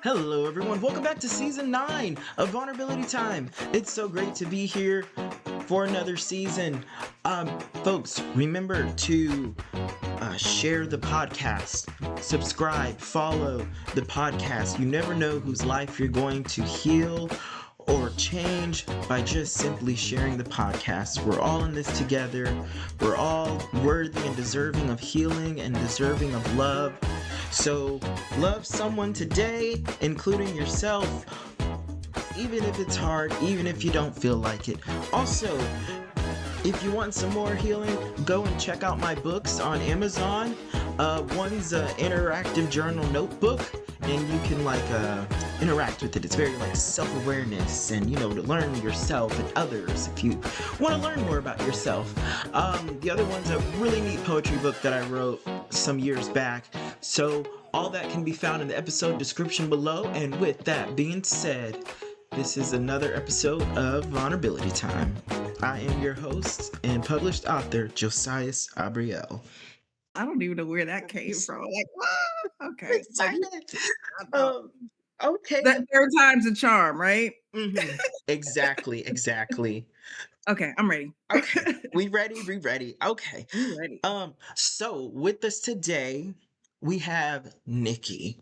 Hello, everyone. Welcome back to season 9 of Vulnerability Time. It's so great to be here for another season. Folks, remember to share the podcast, subscribe, follow the podcast. You never know whose life you're going to heal or change by just simply sharing the podcast. We're all in this together. We're all worthy and deserving of healing and deserving of love. So love someone today, including yourself, even if it's hard, even if you don't feel like it. Also, if you want some more healing, go and check out my books on Amazon. One's an interactive journal notebook, and you can interact with it. It's very self-awareness and to learn yourself and others if you want to learn more about yourself. The other one's a really neat poetry book that I wrote some years back. So all that can be found in the episode description below. And with that being said, this is another episode of Vulnerability Time. I am your host and published author, Josias Abriel. I don't even know where that came from. I'm Okay. excited. I know. Okay. That third time's a charm, right? Exactly. Okay, I'm ready. Okay. We ready. Okay. We ready. So with us today, we have Nikki.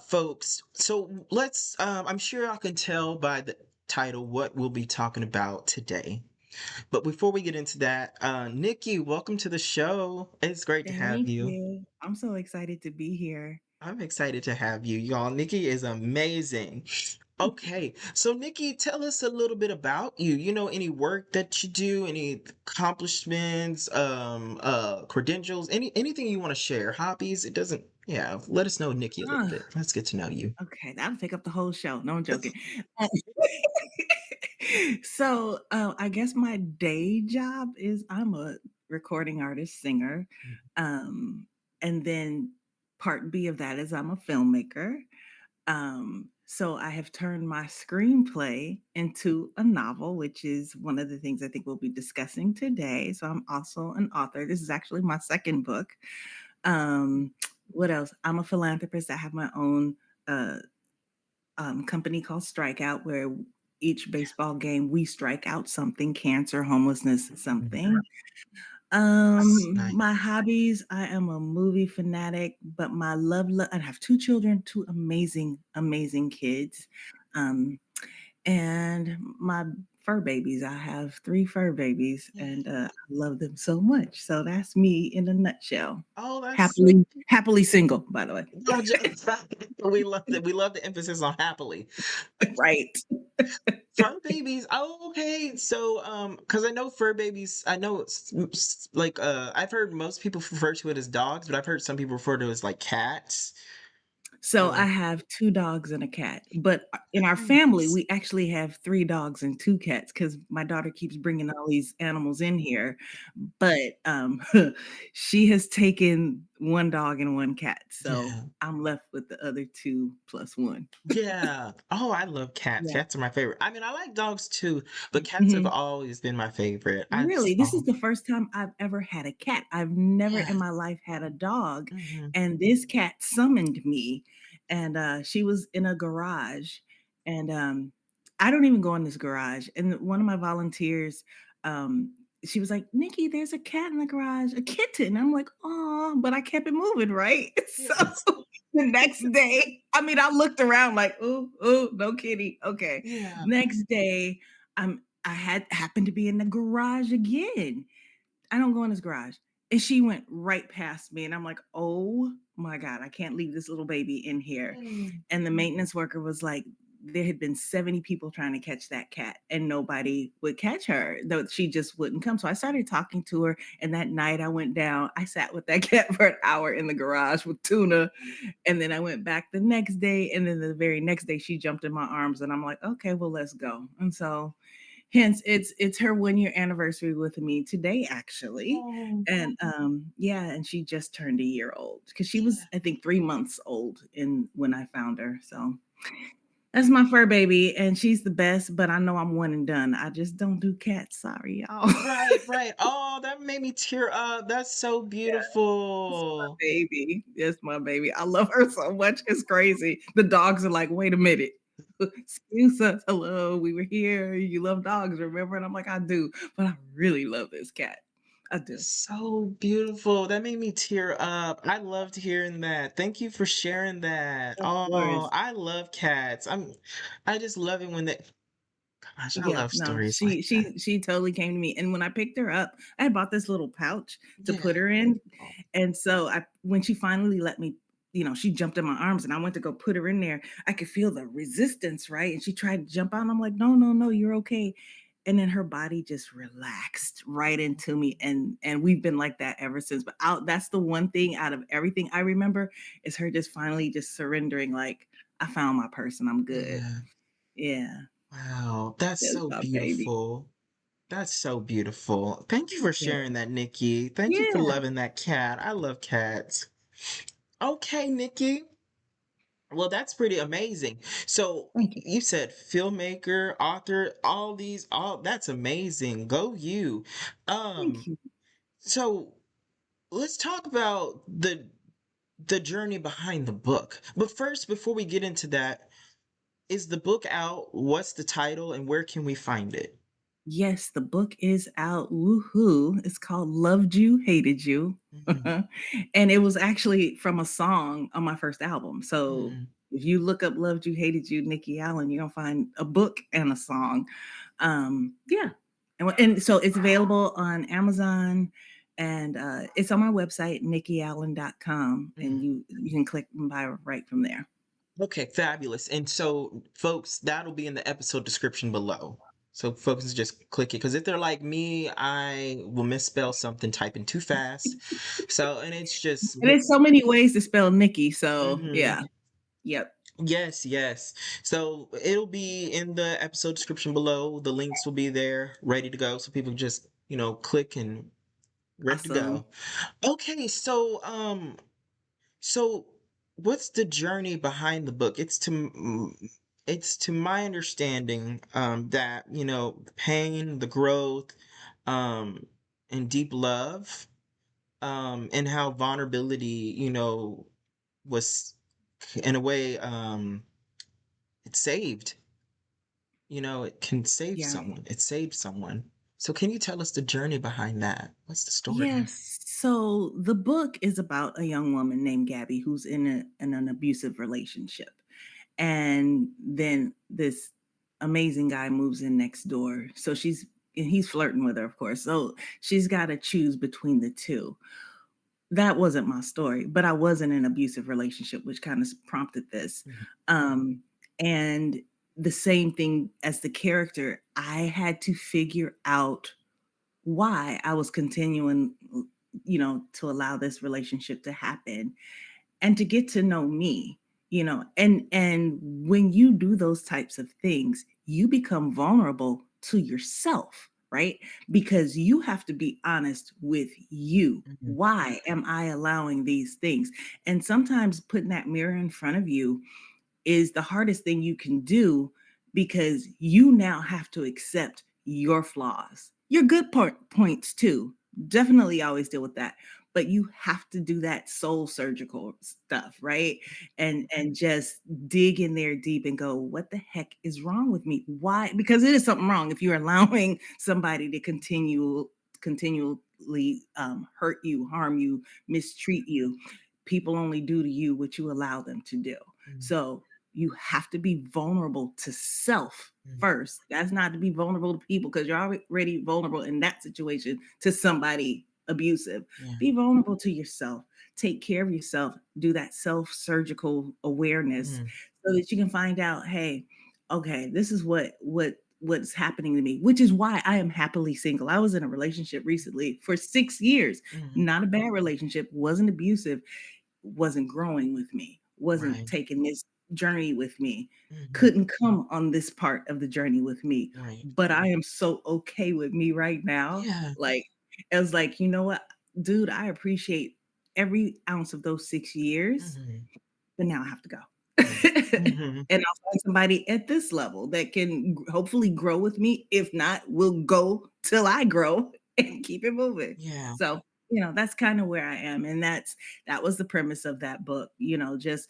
Folks, so let's I'm sure I can tell by the title what we'll be talking about today. But before we get into that, Nikki, welcome to the show. It's great to have Thank you. you. I'm so excited to be here. I'm excited to have you, y'all. Nikki is amazing. Okay, so Nikki, tell us a little bit about you. Any work that you do, any accomplishments, credentials, anything you want to share, hobbies. It doesn't. Yeah, let us know Nikki a little Ah, bit. Let's get to know you. okay, that'll take up the whole show. No, I'm joking. Uh, I guess my day job is I'm a recording artist, singer. Um, and then part B of that is I'm a filmmaker. So I have turned my screenplay into a novel, which is one of the things I think we'll be discussing today. So I'm also an author. This is actually my second book. Um, what else? I'm a philanthropist. I have my own uh, company called Strikeout, where each baseball game we strike out something, cancer, homelessness, something. That's nice. My hobbies, I am a movie fanatic, but my I have two children, two amazing kids. Um, and my fur babies, I have three fur babies, and I love them so much. So that's me in a nutshell. Oh, that's Happily single, by the way. no, we love that. We love the emphasis on happily. Right. Fur babies. Oh, okay. So, because I know fur babies. I know I've heard most people refer to it as dogs, but I've heard some people refer to it as like cats. So I Um, have 2 dogs and a cat, but in our family, nice. we actually have 3 dogs and 2 cats because my daughter keeps bringing all these animals in here, but, she has taken 1 dog and 1 cat, so Yeah. I'm left with the other 2 plus 1. Yeah. Oh, I love cats. Yeah. Cats are my favorite. I mean, I like dogs too, but cats have Mhm. always been my favorite. Really, this is the first time I've ever had a cat. I've never Yeah. in my life had a dog, Mhm. and this cat summoned me, and, she was in a garage, and, I don't even go in this garage, and one of my volunteers, she was like, "Nikki, there's a cat in the garage, a kitten." I'm like, "Oh," but I kept it moving, right? So, Yes. the next day, I mean, I looked around like, "Ooh, ooh, no kitty, okay." Yeah. Next day, I had happened to be in the garage again. I don't go in this garage. And she went right past me. And I'm like, oh my God, I can't leave this little baby in here. Mm. And the maintenance worker was like, there had been 70 people trying to catch that cat and nobody would catch her, though she just wouldn't come. So I started talking to her. And that night I went down, I sat with that cat for an hour in the garage with tuna. And then I went back the next day. And then the very next day, she jumped in my arms. And I'm like, okay, well, let's go. And so hence it's her 1 year anniversary with me today actually. Oh, And yeah, and she just turned a year old because she was yeah. I think 3 months old in when I found her. So That's my fur baby, and she's the best, but I know I'm one and done. I just don't do cats. Sorry, y'all. Right, right. Oh, that made me tear up. That's so It's my beautiful. baby. It's my baby. I love her so much. It's crazy. The dogs are like, "Wait a minute. Excuse us. Hello, we were here. You love dogs, remember?" And I'm like, "I do, but I really love this cat. I do." It's so beautiful. That made me tear up. I loved hearing that. Thank you for sharing that. Of Oh, course. I love cats. I just love it when they gosh, I Yeah, love no, stories like that. she totally came to me, and when I picked her up, I had bought this little pouch to Yeah. put her in, Oh, and so I when she finally let me, she jumped in my arms, and I went to go put her in there, I could feel the resistance, right? And she tried to jump out, and I'm like, "No, no, no, you're okay." And then her body just relaxed right into me, and we've been like that ever since. But out that's the one thing out of everything I remember is her just finally just surrendering, like, "I found my person, I'm good." yeah. Yeah, Wow, that's that's so my baby. beautiful. That's so beautiful. Thank you for Yeah. sharing that, Nikki. Thank you for Yeah. loving that cat. I love cats. Okay, Nikki. Well, that's pretty amazing. So Thank you. you said filmmaker, author, all that's amazing. Go you. Thank Um, you. so let's talk about the journey behind the book. But first, before we get into that, is the book out? What's the title and where can we find it? Yes, the book is out. Woohoo. It's called Loved You, Hated You. Mhm, And it was actually from a song on my first album. So mhm, if you look up Loved You, Hated You, Nikki Allen, you're gonna find a book and a song. Yeah. And so it's available on Amazon and it's on my website, nikkiallen.com, and mhm. you can click and buy right from there. Okay, fabulous. And so, folks, that'll be in the episode description below. So, folks, just click it because if they're like me, I will misspell something typing too fast. So, and it's just, And there's so many ways to spell Nikki. So mhm. yeah. Yep. Yes, yes. So it'll be in the episode description below. The links will be there, ready to go. So people just, click and ready to Awesome. go. Okay, so what's the journey behind the book? It's to my understanding that, the pain, the growth, um and deep love, and how vulnerability, was in a way it saved, it can save Yeah. someone. It saved someone. So can you tell us the journey behind that? What's the story? Yes. So the book is about a young woman named Gabby who's in an abusive relationship. And then this amazing guy moves in next door. So and he's flirting with her, of course. So she's got to choose between the two. That wasn't my story, but I was in an abusive relationship, which kind of prompted this. Mhm, Um, and the same thing as the character, I had to figure out why I was continuing, to allow this relationship to happen and to get to know me, and when you do those types of things, you become vulnerable to yourself, right? Because you have to be honest with you. mhm, Why am I allowing these things? And sometimes putting that mirror in front of you is the hardest thing you can do because you now have to accept your flaws, your good points too. Definitely always deal with that. But you have to do that soul surgical stuff, right? And just dig in there deep and go, what the heck is wrong with me? Why? Because it is something wrong if you're allowing somebody to continually hurt you, harm you, mistreat you. People only do to you what you allow them to do. mhm, So you have to be vulnerable to self mhm. first. That's not to be vulnerable to people because you're already vulnerable in that situation to somebody abusive. Yeah. Be vulnerable to yourself. Take care of yourself. Do that self surgical awareness Mhm, so that you can find out, hey, okay, this is what's happening to me, which is why I am happily single. I was in a relationship recently for 6 years, mhm. not a bad relationship, wasn't abusive, wasn't growing with me, wasn't Right. taking this journey with me, Mhm. couldn't come on this part of the journey with me. Right. But I am so okay with me right now. Yeah. Like, it was like, you know what, dude, I appreciate every ounce of those 6 years, Mhm. but now I have to go. Mhm. Mhm. And I'll find somebody at this level that can hopefully grow with me. If not, we'll go till I grow and keep it moving. Yeah. So, that's kind of where I am. And that was the premise of that book, just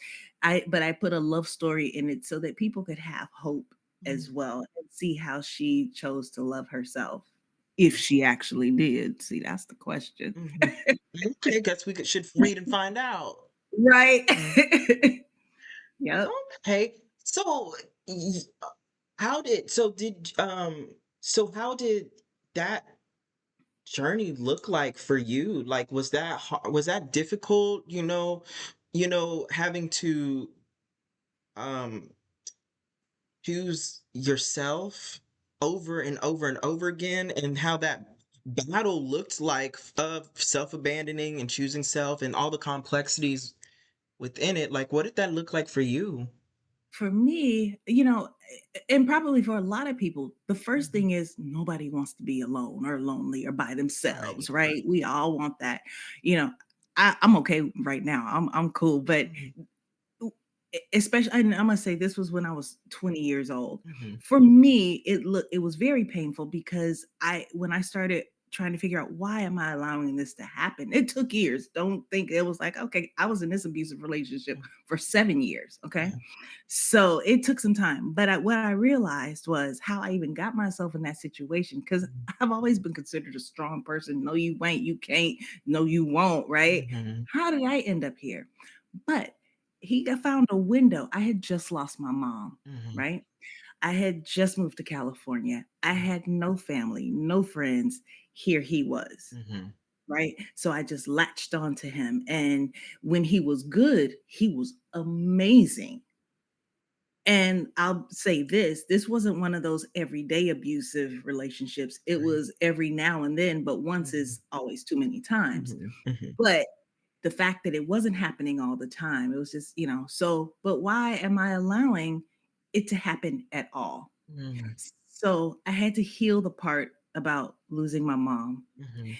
but I put a love story in it so that people could have hope as Mhm. well and see how she chose to love herself. If she actually did. See, that's the question. Mhm. Okay, guess we should read and find out. Right. Mm. Yep. Okay. So, y- how did so did so how did that journey look like for you? Like, was that difficult? Having to um choose yourself over and over and over again, and how that battle looked like of self-abandoning and choosing self and all the complexities within it. Like, what did that look like for you? For me, and probably for a lot of people, the first Mhm. thing is nobody wants to be alone or lonely or by themselves, Right. right? We all want that. You know, I'm okay right now. I'm cool, but Mhm. especially, and I'm gonna say this was when I was 20 years old. Mhm. For me, it was very painful because when I started trying to figure out why am I allowing this to happen, it took years. Don't think it was like, okay, I was in this abusive relationship Mhm. for 7 years. Okay. Yeah. So it took some time. But what I realized was how I even got myself in that situation because Mhm. I've always been considered a strong person. No, you ain't, you can't, no, you won't, right? Mhm. How did I end up here? But found a window. I had just lost my mom, Mhm. right? I had just moved to California. I had no family, no friends. Here he was, Mhm. right? So I just latched on to him. And when he was good, he was amazing. And I'll say this wasn't one of those everyday abusive relationships. It Right. was every now and then, but once Mhm. is always too many times. Mhm. Mhm. But the fact that it wasn't happening all the time, it was just, so, but why am I allowing it to happen at all? Mhm. So I had to heal the part about losing my mom. Mhm.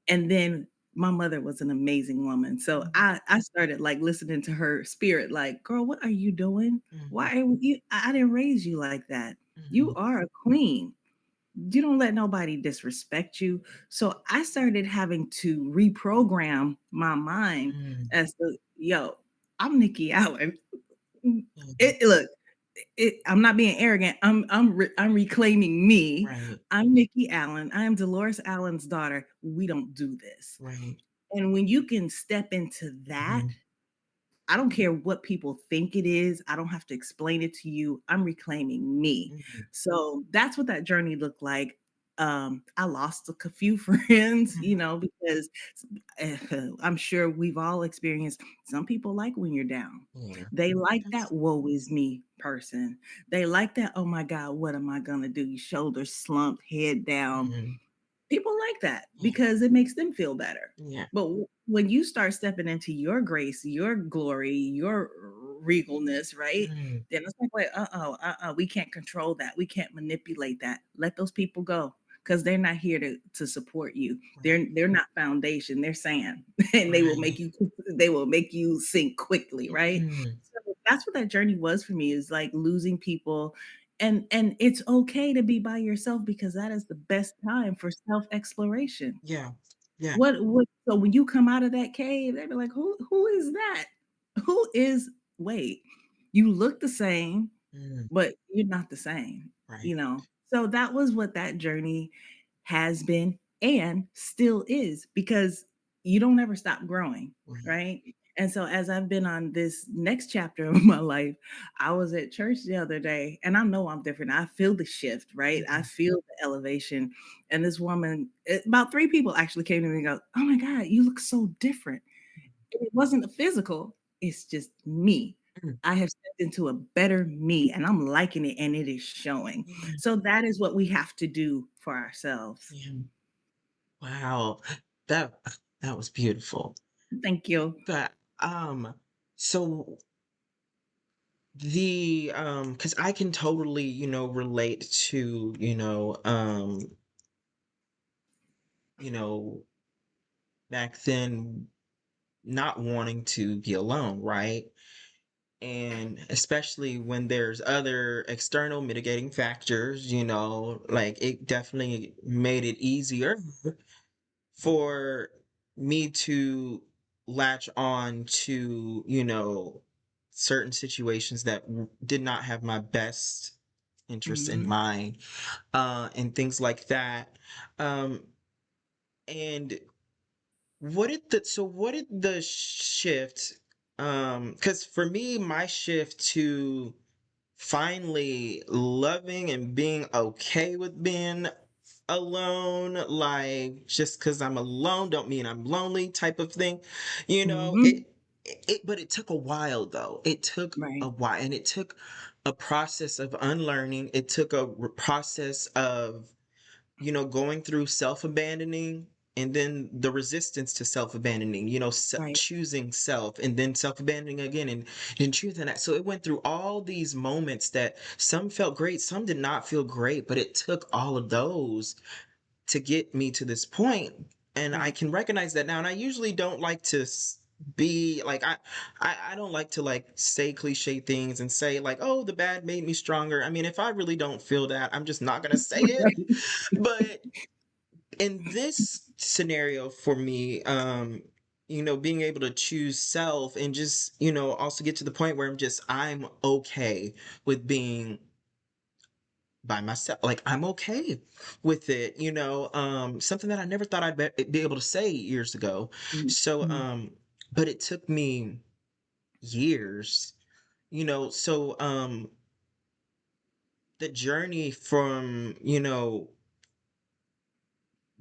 And then my mother was an amazing woman. So Mhm. I started like listening to her spirit, like, girl, what are you doing? Mhm. Why are you? I didn't raise you like that. You Mhm. are a queen. You don't let nobody disrespect you. So I started having to reprogram my mind Mhm. as to, yo, I'm Nikki Allen. Mhm. Look, I'm not being arrogant. I'm reclaiming me. Right. I'm Nikki Allen. I am Dolores Allen's daughter. We don't do this. Right. And when you can step into that, Mhm. I don't care what people think it is. I don't have to explain it to you. I'm reclaiming me. Mhm. So that's what that journey looked like. I lost a few friends, Mhm. because I'm sure we've all experienced some people like when you're down. Yeah. They like that That's woe is me person. They like that, oh my God, what am I gonna do? Shoulders slumped, head down. Mhm. People like that Yeah. because it makes them feel better. Yeah. But when you start stepping into your grace, your glory, your regalness, right? Mhm. Then it's like, wait, we can't control that. We can't manipulate that. Let those people go because they're not here to support you. Right. They're not foundation. They're sand, and Right. they will make you sink quickly, right? Mhm. So that's what that journey was for me. Is like losing people and it's okay to be by yourself because that is the best time for self exploration. Yeah. Yeah. What so when you come out of that cave, they be like, who is that? Who is wait, you look the same, Mhm. but you're not the same, Right. So that was what that journey has been and still is because you don't ever stop growing, Right. right? And so as I've been on this next chapter of my life, I was at church the other day and I know I'm different. I feel the shift, right? I Mhm. feel the elevation. And this woman, about three people actually came to me and go, "Oh my God, you look so different." And it wasn't a physical, it's just me. Mhm. I have stepped into a better me and I'm liking it and it is showing. Yeah. So that is what we have to do for ourselves. Yeah. Wow. That that was beautiful. Thank you. But so because I can totally, relate to, you know, back then not wanting to be alone, right? And especially when there's other external mitigating factors, like it definitely made it easier for me to latch on to, certain situations that did not have my best interest in Mhm. mind, and things like that. Um, and what did the shift, because for me, my shift to finally loving and being okay with being alone, like just because I'm alone don't mean I'm lonely type of thing, you know Mhm. it, but it took a while, though. It took a Right. while, and it took a process of unlearning. It took a process of, going through self-abandoning, and then the resistance to self-abandoning, Right. choosing self, and then self-abandoning again, and choosing that. So it went through all these moments that some felt great, some did not feel great, but it took all of those to get me to this point. And I Right. can recognize that now. And I usually don't like to be like, I don't like to like say cliche things and say like, oh, the bad made me stronger. I mean, if I really don't feel that, I'm just not gonna say it. Right. But in this scenario for me, being able to choose self and just, also get to the point where I'm okay with being by myself. Like, I'm okay with it, something that I never thought I'd be able to say years ago. Mhm. So, Mhm. but it took me years, so, the journey from,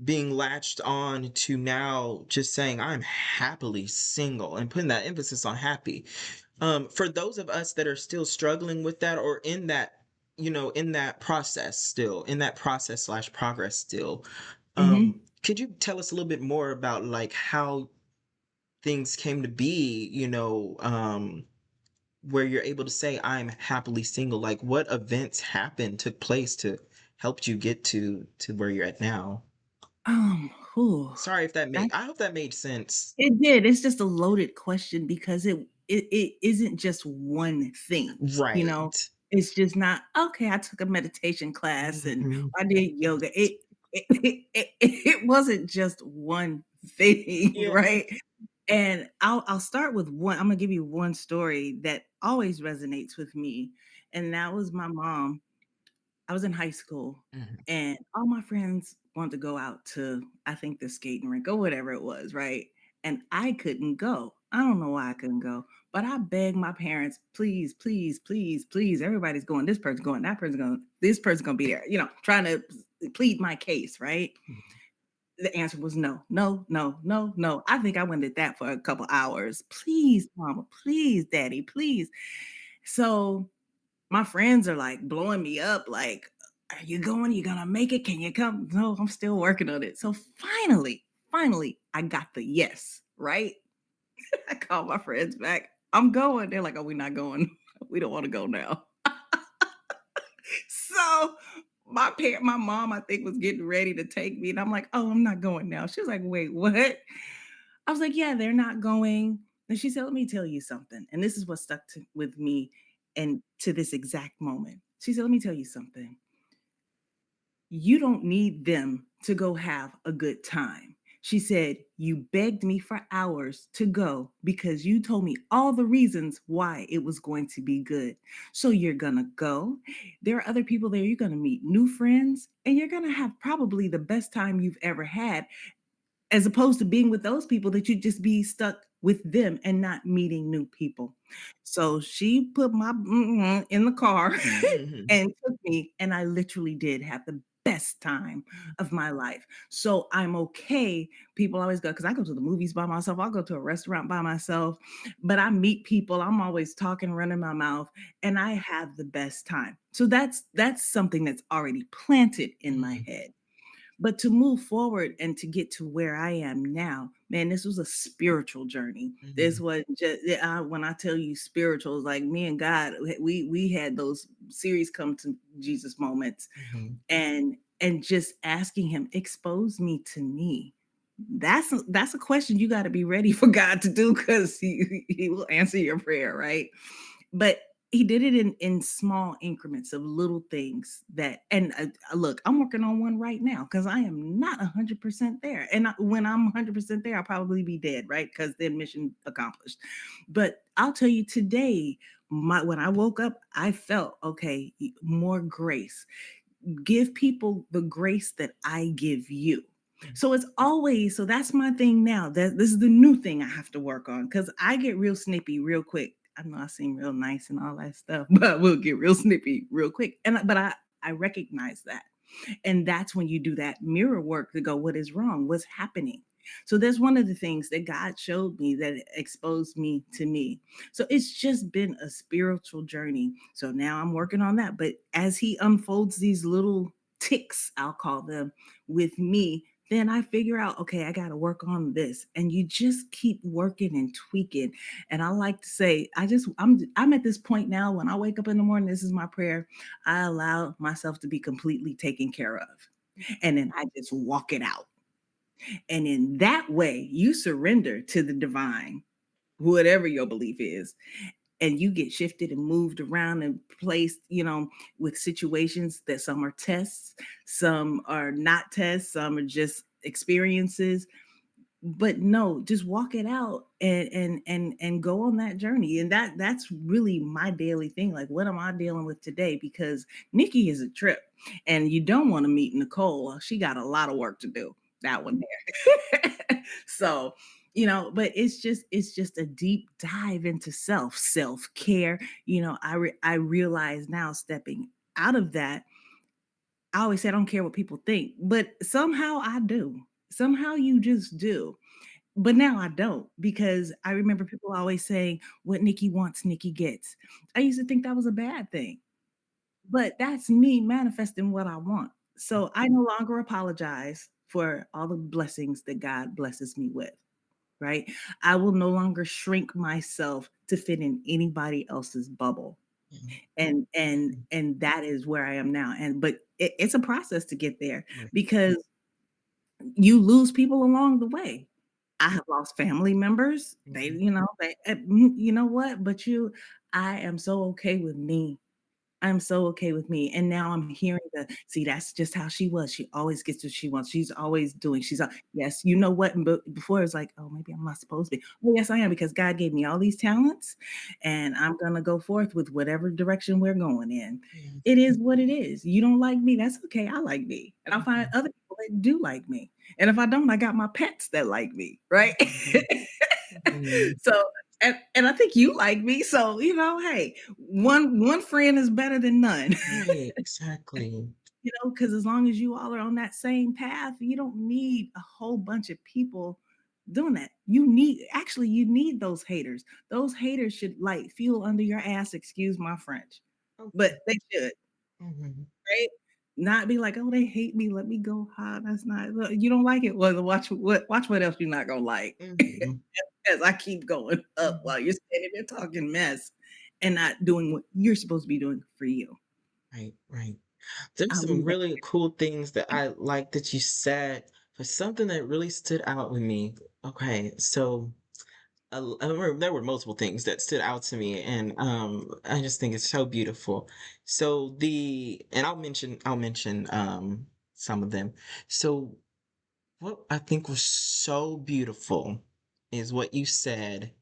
being latched on to now just saying I'm happily single and putting that emphasis on happy. For those of us that are still struggling with that, or in that process still, in that process slash progress still, Mhm. could you tell us a little bit more about like how things came to be, where you're able to say I'm happily single? Like, what events happened, took place to help you get to where you're at now? Whew, Sorry if that that made I hope that made sense. it did. It's just a loaded question because it isn't just one thing, you know? Right. It's just not, "Okay, I took a meditation class and Mhm. I did yoga." It wasn't just one thing, Yeah. right? And I'll start with one. Imma give you one story that always resonates with me, and that was my mom. I was in high school Mhm. and all my friends wanted to go out to, I think, the skating rink or whatever it was, right? And I couldn't go. I don't know why I couldn't go, but I begged my parents, please, please, please, please. Everybody's going. This person's going. That person's going. This person's going to be there. Trying to plead my case, right? The answer was no, no, no, no, no. I think I went at that for a couple hours. Please, mama, please, daddy, please. So my friends are like blowing me up, like, are you going? You gonna make it? Can you come? No, I'm still working on it. So finally, I got the yes, right? I called my friends back. I'm going. They're like, oh, we're not going. We don't want to go now. So my mom, I think, was getting ready to take me. And I'm like, oh, I'm not going now. She was like, wait, what? I was like, yeah, they're not going. And she said, let me tell you something. And this is what stuck with me and to this exact moment. She said, let me tell you something. You don't need them to go have a good time. She said, you begged me for hours to go because you told me all the reasons why it was going to be good. So you're going to go. There are other people there. You're going to meet new friends and you're going to have probably the best time you've ever had, as opposed to being with those people that you just be stuck with them and not meeting new people. So she put my in the car Mhm. and took me, and I literally did have the best time of my life. So I'm okay. People always go, because I go to the movies by myself, I'll go to a restaurant by myself, but I meet people, I'm always talking, running my mouth, and I have the best time. So that's something that's already planted in my Mhm. head. But to move forward and to get to where I am now, man, this was a spiritual journey. This Mhm. was just when I tell you spiritual, like me and God, we had those series come to Jesus moments, Mhm. and just asking Him, expose me to me. That's a question you got to be ready for God to do because He will answer your prayer, right? but he did it in small increments of little things that, and look, I'm working on one right now because I am not 100% there, and when I'm 100% there, I'll probably be dead, right? Because then mission accomplished. But I'll tell you today, when I woke up, I felt okay, more grace. Give people the grace that I give you. So it's always, so that's my thing now. That this is the new thing I have to work on because I get real snippy real quick. I know I seem real nice and all that stuff, but we'll get real snippy real quick. And but I recognize that. And that's when you do that mirror work to go, what is wrong? What's happening? So that's one of the things that God showed me that exposed me to me. So it's just been a spiritual journey. So now I'm working on that. But as He unfolds these little ticks, I'll call them, with me, then I figure out, okay, I got to work on this. And you just keep working and tweaking. And I like to say, I'm at this point now when I wake up in the morning, this is my prayer. I allow myself to be completely taken care of. And then I just walk it out. And in that way, you surrender to the divine, whatever your belief is, and you get shifted and moved around and placed, with situations that some are tests, some are not tests, some are just experiences. But no, just walk it out and go on that journey. And that's really my daily thing. Like, what am I dealing with today? Because Nikki is a trip, and you don't want to meet Nicole. She got a lot of work to do. That one there. So, but it's just a deep dive into self care. I realize now, stepping out of that, I always say I don't care what people think, but somehow I do. Somehow you just do. But now I don't, because I remember people always saying, "What Nikki wants, Nikki gets." I used to think that was a bad thing, but that's me manifesting what I want. So I no longer apologize for all the blessings that God blesses me with, right? I will no longer shrink myself to fit in anybody else's bubble. Mhm. And that is where I am now. And but it's a process to get there, Right. because you lose people along the way. I have lost family members. They, Mhm. you know what? But I am so okay with me. I'm so okay with me. And now I'm hearing see, that's just how she was. She always gets what she wants. She's always doing, yes, you know what? But before it's like, oh, maybe I'm not supposed to be. Oh, yes, I am, because God gave me all these talents, and I'm going to go forth with whatever direction we're going in. Yes. It is what it is. You don't like me. That's okay. I like me. And I'll find Mhm. other people that do like me. And if I don't, I got my pets that like me. Right. Mhm. Mhm. So, and I think you like me. So, hey, one friend is better than none. Right, exactly. Because as long as you all are on that same path, you don't need a whole bunch of people doing that. You need those haters. Those haters should light fuel under your ass, excuse my French. But Okay. they should, Mhm. right? Not be like, oh, they hate me. Let me go hide. That's not, look, you don't like it. Well, watch what else you're not gonna like. Mhm. As I keep going up Mhm. while you're standing there talking mess and not doing what you're supposed to be doing for you. Right, right. There's I'll some leave that. really cool things that I like that you said, but something that really stood out with me. Okay, so there were multiple things that stood out to me, and I just think it's so beautiful. So and I'll mention some of them. So what I think was so beautiful is what you said.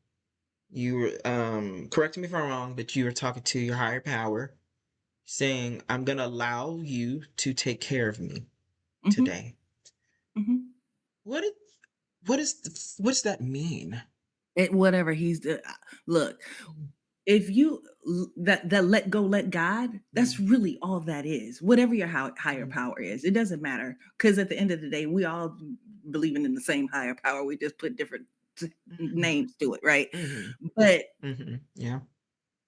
You were correct me if I'm wrong, but you were talking to your higher power, saying, "I'm gonna allow you to take care of me Mhm, today." mhm. What it what does that mean? Whatever look, Mhm. if you that let go, let God, that's Mhm. really all that is. Whatever your higher Mhm. power is, it doesn't matter, because at the end of the day, we all believing in the same higher power. We just put different Mhm. names to it, right? Mhm. But Mhm. Yeah.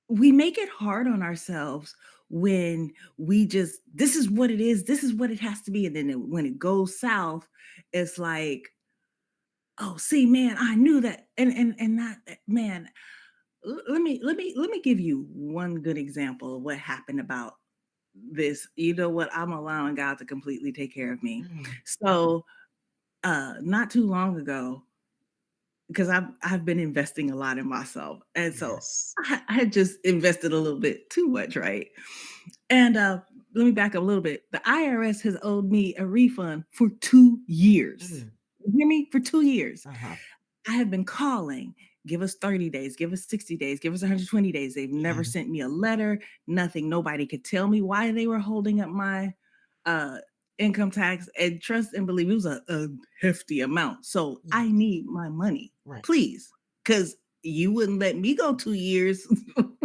we make it hard on ourselves when we just, this is what it is, this is what it has to be, and then when it goes south, it's like, oh, see, man, I knew that, and not man. Let me give you one good example of what happened about this. You know what? I'm allowing God to completely take care of me. Mhm. So, not too long ago, because I've been investing a lot in myself, and so Yes. I had just invested a little bit too much, right? And let me back up a little bit. The IRS has owed me a refund for 2 years. Mm, You hear me? For 2 years. uh-huh. I have been calling. Give us 30 days, give us 60 days, give us 120 days. They've never Yeah. sent me a letter, nothing. Nobody could tell me why they were holding up my uh income tax. And trust and believe it was a hefty amount. So I Yes. need my money, Right. please. Because you wouldn't let me go 2 years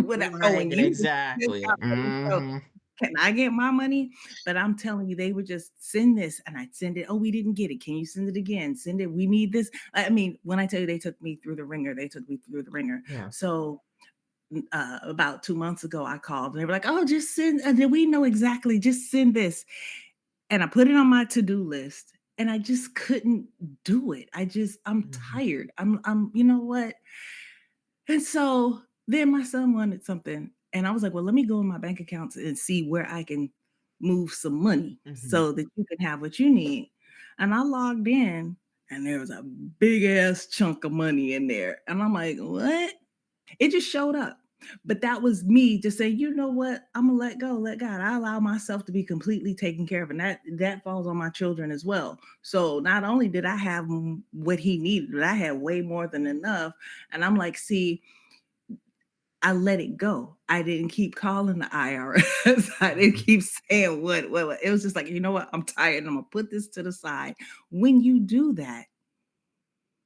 without Right, owing you. exactly. So Mhm. can I get my money? But I'm telling you, they would just send this and I'd send it. Oh, we didn't get it. Can you send it again? Send it. We need this. I mean, when I tell you they took me through the ringer, they took me through the ringer. Yeah. So about 2 months ago, I called and they were like, oh, just send. We know exactly. Just send this. And I put it on my to-do list and I just couldn't do it. I'm Mhm. tired. You know what? And so then my son wanted something. And I was like, well, let me go in my bank accounts and see where I can move some money Mhm. so that you can have what you need. And I logged in and there was a big ass chunk of money in there. And I'm like, what? It just showed up. But that was me just saying, you know what? I'm gonna let go, let God. I allow myself to be completely taken care of, and that falls on my children as well. So not only did I have what he needed, but I had way more than enough. And I'm like, see, I let it go. I didn't keep calling the IRS. I didn't Mhm. keep saying what. It was just like, you know what? I'm tired. I'm gonna put this to the side. When you do that,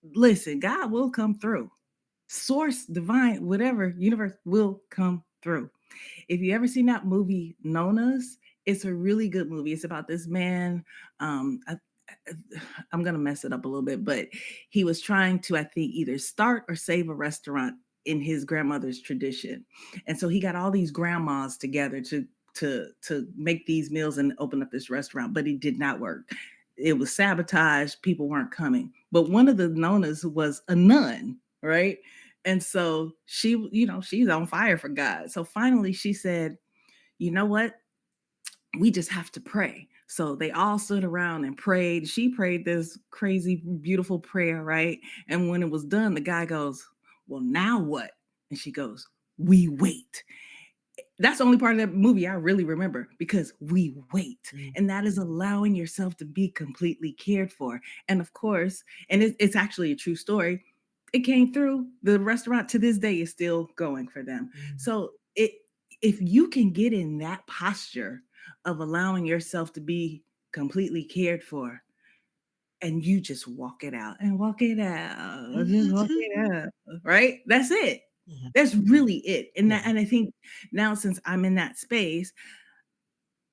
listen, God will come through. Source, divine, whatever, universe will come through. If you ever seen that movie Nona's, it's a really good movie. It's about this man. I'm gonna mess it up a little bit, but he was trying to, I think, either start or save a restaurant in his grandmother's tradition, and so he got all these grandmas together to make these meals and open up this restaurant, but it did not work. It was sabotaged. People weren't coming. But one of the Nonas was a nun, right? And so she, she's on fire for God. So finally she said, you know what? We just have to pray. So they all stood around and prayed. She prayed this crazy, beautiful prayer, right? And when it was done, the guy goes, well, now what? And she goes, we wait. That's the only part of that movie I really remember because we wait. Mm. And that is allowing yourself to be completely cared for. And of course, and it's actually a true story. It came through. The restaurant to this day is still going for them. Mm. So if you can get in that posture of allowing yourself to be completely cared for, and you just walk it out and walk it out, just walk it out, right? That's it. Yeah. That's really it. Yeah. And I think now since I'm in that space,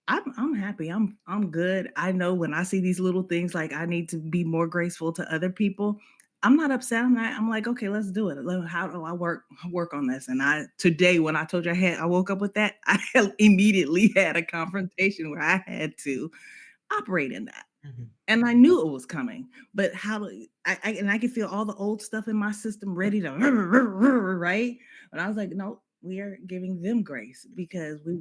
I'm happy. I'm good. I know when I see these little things like I need to be more graceful to other people. I'm not upset. I'm like, okay, let's do it. How do I work on this? And I today when I told you I woke up with that, I immediately had a confrontation where I had to operate in that. Mhm. And I knew it was coming, but how do I could feel all the old stuff in my system ready to right? And I was like, no, we are giving them grace because we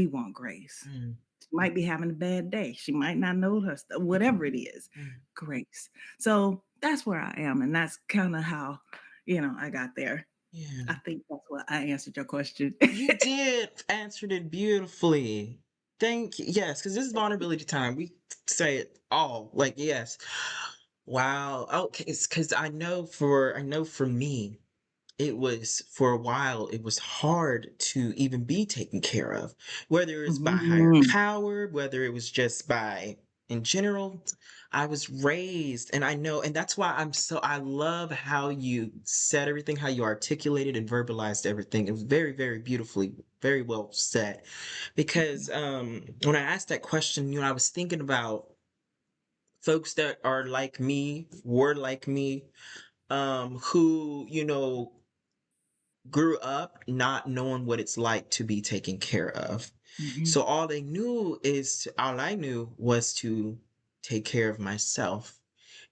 want grace. Mm. She might be having a bad day. She might not know her stuff, whatever it is, Mm. grace. So that's where I am. And that's kind of how, I got there. I Yeah. think that's what I answered your question. You did answered it beautifully. Thank you. Yes, because this is vulnerability time. We say it all. Like, yes. Wow. Okay, because I know for me, it was for a while, it was hard to even be taken care of, whether it was by higher Mhm. power, whether it was just by in general. I was raised, and I know, and that's why I love how you said everything, how you articulated and verbalized everything. It was very, very beautifully, very well said. Thank you. Because when I asked that question, I was thinking about folks that are like me, were like me, who, grew up not knowing what it's like to be taken care of. Mhm. So all I knew was to take care of myself.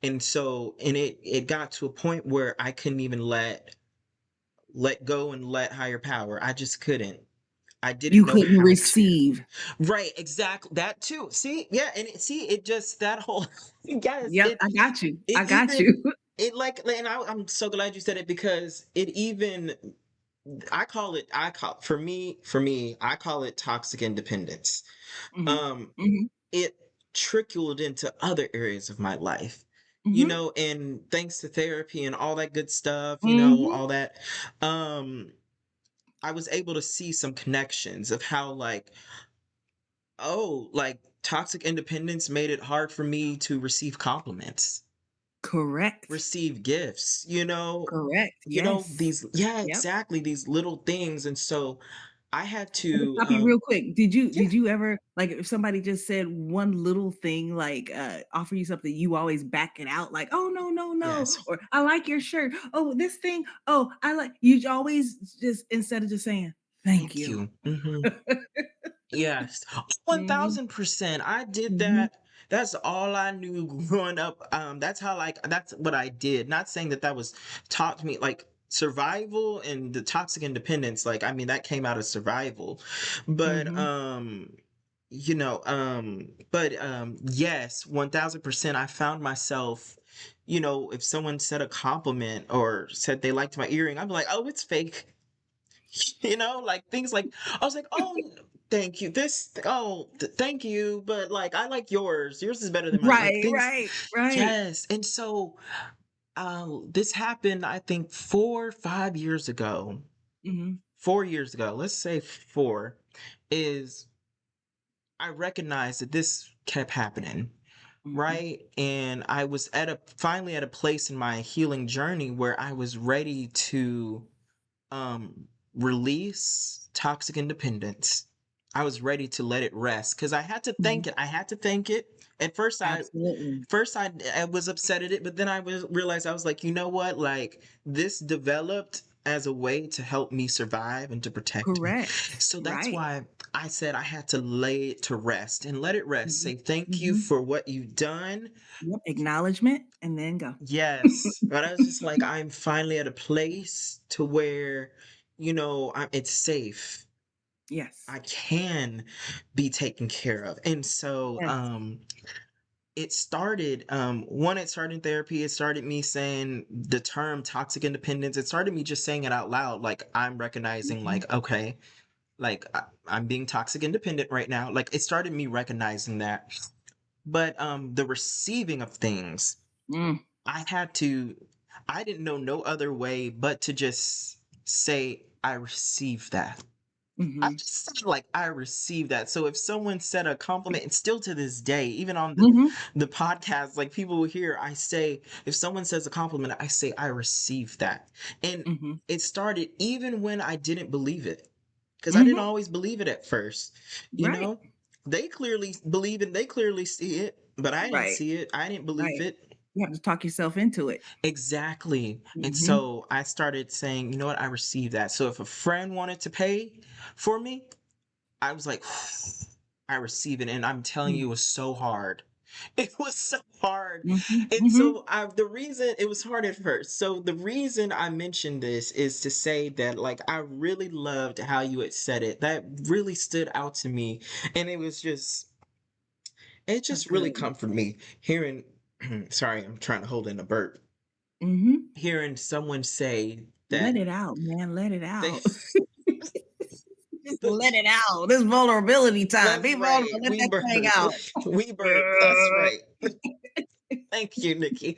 And it got to a point where I couldn't even let go and let higher power. I just couldn't. I didn't You know couldn't how to. receive. Right, exactly. That too. See, yeah, and it just that whole yes, Yep, it I got you. it I got even you. and I'm so glad you said it because it even I call for me I call it toxic independence. Mhm. Um, Mhm. it trickled into other areas of my life, Mhm. and thanks to therapy and all that good stuff, Mhm. all that. Um, I was able to see some connections of how like toxic independence made it hard for me to receive compliments, Correct. receive gifts, Correct. Yes. yeah, Yep. exactly, these little things. And so I had Let me to stop you real quick. Did you yeah, did you ever like if somebody just said one little thing like offer you something, you always back it out like, "Oh no, no, no," yes, or "I like your shirt." "Oh, this thing. Oh, I like." You always just instead of just saying, "Thank thank you." you. Yes, Mhm. 1000%. I did Mhm. that. That's all I knew growing up. That's how that's what I did. Not saying that that was taught to me like survival and the toxic independence. Like I mean, that came out of survival, but Mhm. yes, 1000%. I found myself. If someone said a compliment or said they liked my earring, I'm like, oh, it's fake. Like things like I was like, "Oh, thank you. Thank you, but like I like yours. Yours is better than mine." Like Right, things right, right. yes. And so this happened I think 4 5 years ago. Mhm. 4 years ago. Let's say 4 is I recognized that this kept happening, Mhm. right? And I was finally at a place in my healing journey where I was ready to release toxic independence. I was ready to let it rest because I had to Mhm. thank it. I had to thank it. At first Absolutely. I was upset at it, but then realized I was like, you know what? Like this developed as a way to help me survive and to protect me. Correct. So that's Right. why I said I had to lay it to rest and let it rest. Mhm. Say thank you Mhm. for what you've done. Yep, acknowledgement and then go. Yes, but I was just like, I'm finally at a place to where, it's safe. Yes. I can be taken care of. And so, Yes. it started in therapy. It started me saying the term toxic independence. It started me just saying it out loud. Like I'm recognizing, Mhm. like, okay, like I'm being toxic independent right now. Like it started me recognizing that. But the receiving of things, Mm. I had to, I didn't know no other way but to just say, I received that. I Mhm. just said like I received that. So if someone said a compliment, and still to this day, even on Mhm. the podcast, like people will hear, I say, if someone says a compliment, I say I received that. And Mhm. it started even when I didn't believe it. Because I didn't Mhm. always believe it at first. You Right. know? They clearly believe it, they clearly see it, but I didn't Right. see it. I didn't believe Right. it. You have to talk yourself into it. Exactly. And Mhm. so I started saying, you know what? I received that. So if a friend wanted to pay for me, I was like, I receive it. And I'm telling you, Mm. it was so hard. It was so hard. Mhm. And Mhm. so the reason it was hard at first. So the reason I mentioned this is to say that like I really loved how you had said it. That really stood out to me. And it That's just really good. comforted me hearing sorry, I'm trying to hold in a burp. Mhm. Hearing someone say Let that it out, man. Let it they out. Just let it out. This vulnerability time. that's Be vulnerable. right. Let We that thing burp. out. We burp. That's right. Thank you, Nikki.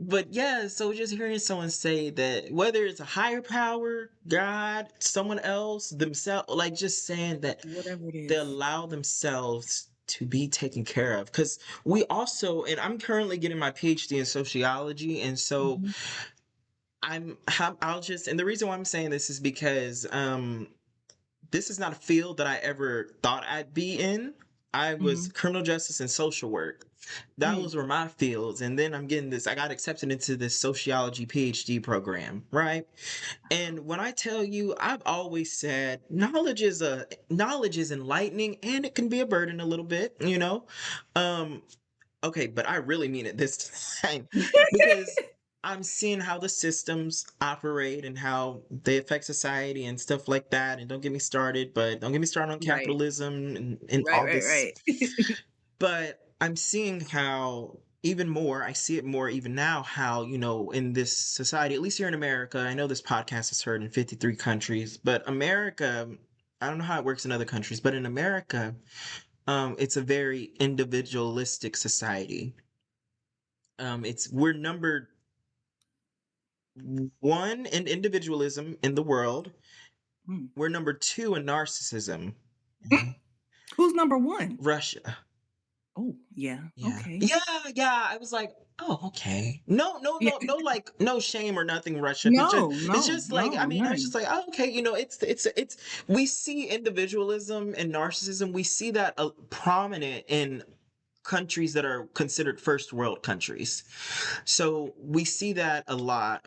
But yeah, so just hearing someone say that whether it's a higher power, God, someone else, themselves, like just saying that Whatever it they is. allow themselves to be taken care of. Because we also, and I'm currently getting my PhD in sociology, and so Mhm. I'll just, and the reason why I'm saying this is because this is not a field that I ever thought I'd be in. I was Mhm. criminal justice and social work. Mm. Those were my fields. And then I got accepted into this sociology PhD program, right? And when I tell you, I've always said knowledge is enlightening and it can be a burden a little bit, you know? Um, okay, but I really mean it this time because I'm seeing how the systems operate and how they affect society and stuff like that. And don't get me started on Right. capitalism and Right, all right, this. right. But I'm seeing how even more, I see it more even now how, in this society, at least here in America, I know this podcast is heard in 53 countries, but America, I don't know how it works in other countries, but in America, it's a very individualistic society. We're number one in individualism in the world. Mm. We're number two in narcissism. Who's number one? Russia. Oh, yeah. Yeah. Okay. Yeah, yeah. I was like, oh, okay. No, no, Yeah. no, no, like no shame or nothing, Russia. No, It's no, just like, I no, mean, I was just none. like, oh, okay, it's we see individualism and narcissism, we see that prominent in countries that are considered first world countries. So we see that a lot.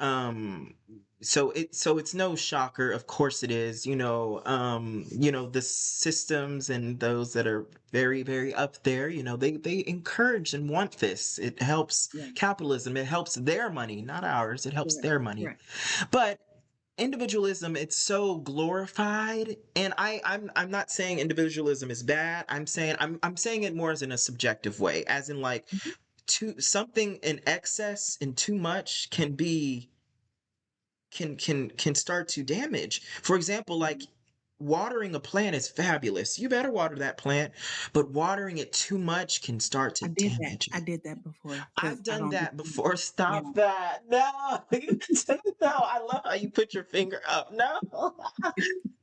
So it's no shocker, of course it is, the systems and those that are very, very up there, they encourage and want this. It helps Yeah. capitalism, it helps their money, not ours, it helps Correct. their money. Correct. But individualism, it's so glorified, and I'm not saying individualism is bad. I'm saying it more as in a subjective way, as in like Mhm. too something in excess and too much can be can start to damage. For example, like watering a plant is fabulous. You better water that plant, but watering it too much can start to I did that. damage I it. did that before because I've I done don't do that plants. before. Yeah. Stop that. No. No. I love how you put your finger up. No.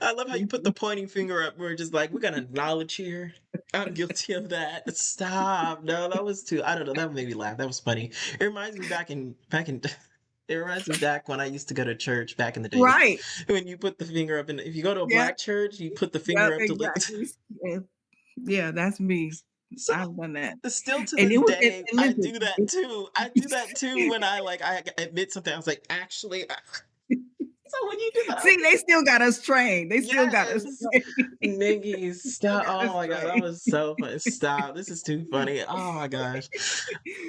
I love how you put the pointing finger up. We're just like, we're gonna acknowledge here. I'm guilty of that. Stop. No, that was too, I don't know, that made me laugh. That was funny. It reminds me back in it reminds me back when I used to go to church back in the days. Right. When you put the finger up, and if you go to a Yeah. black church, you put the Yep. finger up to look. Exactly. Yeah. Yeah. That's me. So I've done that, still to and this it was. day, And I listen, do that too. I do that too when I admit something. I was like, actually, so when you do that, I was see, they still got us trained. They still got us yes, trained. Nikki, Still stop. got Oh us my god, that trained. was so funny. Stop. This is too funny. Oh my gosh.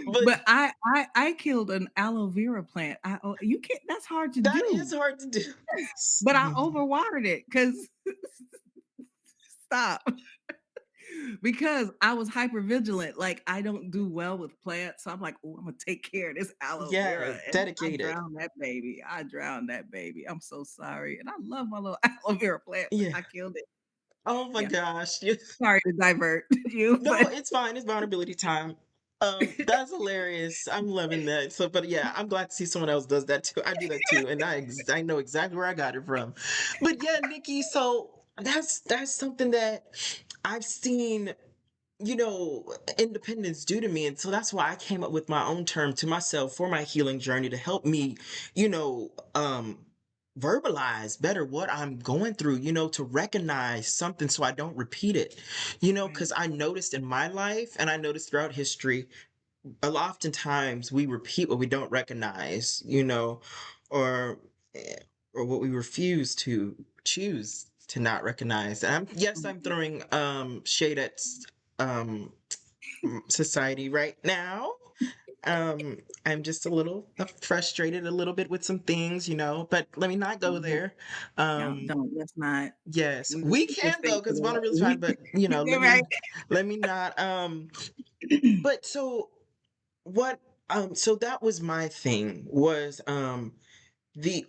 But But I killed an aloe vera plant. You can't. That's hard to that is do. hard to do. But I overwatered it because stop. Because I was hyper vigilant. Like I don't do well with plants. So I'm like, oh, I'm gonna take care of this aloe vera. Yeah, And I dedicated. drowned that baby. I drowned that baby. I'm so sorry. And I love my little aloe vera plant, but Yeah. I killed it. Oh my Yeah. gosh. Sorry to divert you, No, but it's fine. It's vulnerability time. That's hilarious. I'm loving that. So, but yeah, I'm glad to see someone else does that too. I do that too, and I know exactly where I got it from. But yeah, Nikki. So that's something that I've seen, independence do to me, and so that's why I came up with my own term to myself for my healing journey to help me, you know, um, verbalize better what I'm going through, to recognize something so I don't repeat it, right. because I noticed in my life and I noticed throughout history, oftentimes we repeat what we don't recognize, or eh, or what we refuse to choose to not recognize. And I'm Mhm. throwing shade at um society right now. I'm just a little frustrated a little bit with some things, but let me not go Yeah, there. yeah, Um, don't let's not. yes, We we can can say though, because that. vulnerability is fine, We but right. let me not. But what so that was my thing was the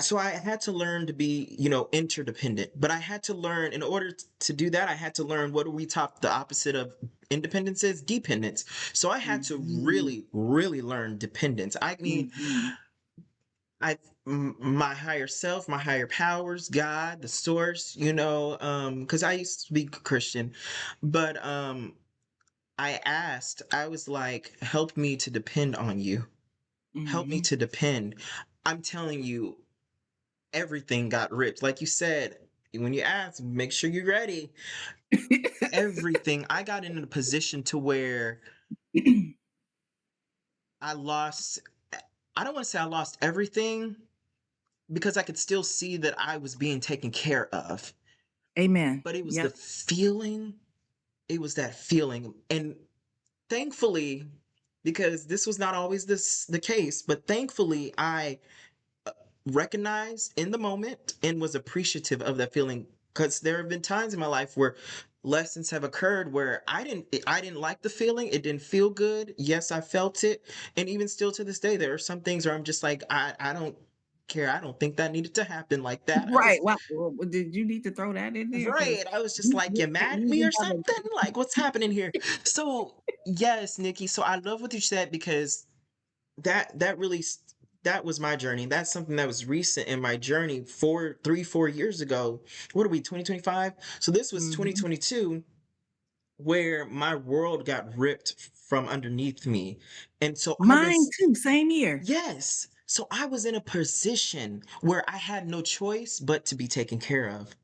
so I had to learn to be, interdependent, but I had to learn, in order to do that, I had to learn what do we talk the opposite of independence is dependence. So I had to Mhm, really, really learn dependence. I mean, mhm. my higher self, my higher powers, God, the source, because I used to be Christian, but I was like, help me to depend on you. Help me Mhm. to depend. I'm telling you, everything got ripped. Like you said, when you ask, make sure you're ready. Everything. I got in a position to where I lost, I don't want to say I lost everything, because I could still see that I was being taken care of. Amen. But it was the Yep. feeling, it was that feeling. And thankfully, because this was not always the case, but thankfully I recognized in the moment and was appreciative of that feeling, because there have been times in my life where lessons have occurred where I didn't like the feeling. It didn't feel good. Yes, I felt it. And even still to this day, there are some things where I'm just like, I don't care. I don't think that needed to happen like that. I Right. was Wow. Well, did you need to throw that in there? Because right. I was just you, like, you, you mad at you me or didn't have something? Like, what's happening here? So yes, Nikki. So I love what you said because that really that was my journey. That's something that was recent in my journey 4 years ago. What are we, 2025? So this was hmm 2022 where my world got ripped from underneath me. And so I Mine was, too. Same year. yes. So I was in a position where I had no choice but to be taken care of.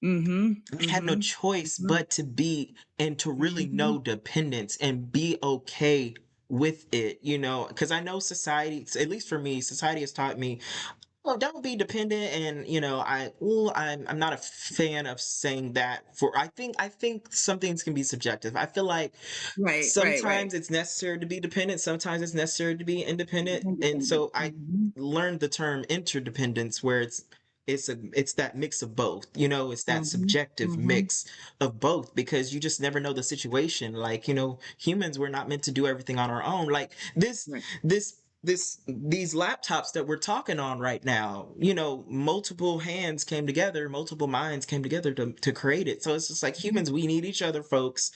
Mhm, I had no mhm, choice mhm, but to be and to really mhm. know dependence and be okay with it, because I know society, at least for me, society has taught me, oh, don't be dependent. And I'm not a fan of saying that. I think some things can be subjective. I feel like Right, right, right. sometimes it's necessary to be dependent, sometimes it's necessary to be independent. And Independent. so I Mhm, learned the term interdependence, where it's that mix of both. It's that mhm, subjective mhm. mix of both, because you just never know the situation. Like, humans, we're not meant to do everything on our own. Like Right. these laptops that we're talking on right now, multiple hands came together, multiple minds came together to create it. So it's just like, Mhm, humans, we need each other, folks.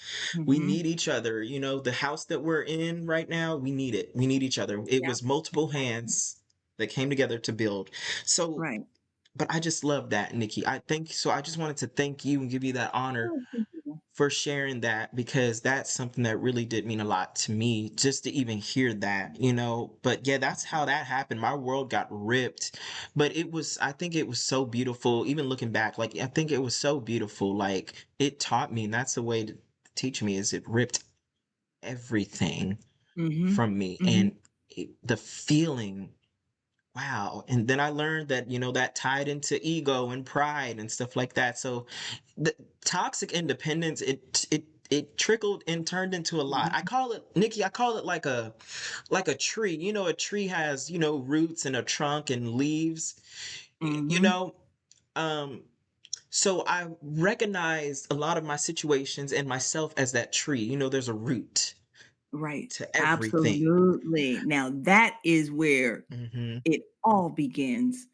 We mhm. need each other. The house that we're in right now, we need it. We need each other. It Yep, was multiple exactly. hands that came together to build. So, Right. but I just love that, Nikki. I think so. I just wanted to thank you and give you that honor Oh, thank you. for sharing that, because that's something that really did mean a lot to me, just to even hear that. But yeah, that's how that happened. My world got ripped, but I think it was so beautiful. Even looking back, like, I think it was so beautiful. Like, it taught me, and that's the way to teach me, is it ripped everything Mhm, from me. mhm. And the feeling, wow. And then I learned that, that tied into ego and pride and stuff like that. So the toxic independence, it trickled and turned into a lot. I Mhm, call it, Nikki, I call it like a tree. A tree has, roots and a trunk and leaves. You mhm. know, um so I recognized a lot of my situations and myself as that tree. There's a root Right. to everything. Absolutely. Now that is where Mhm. it all begins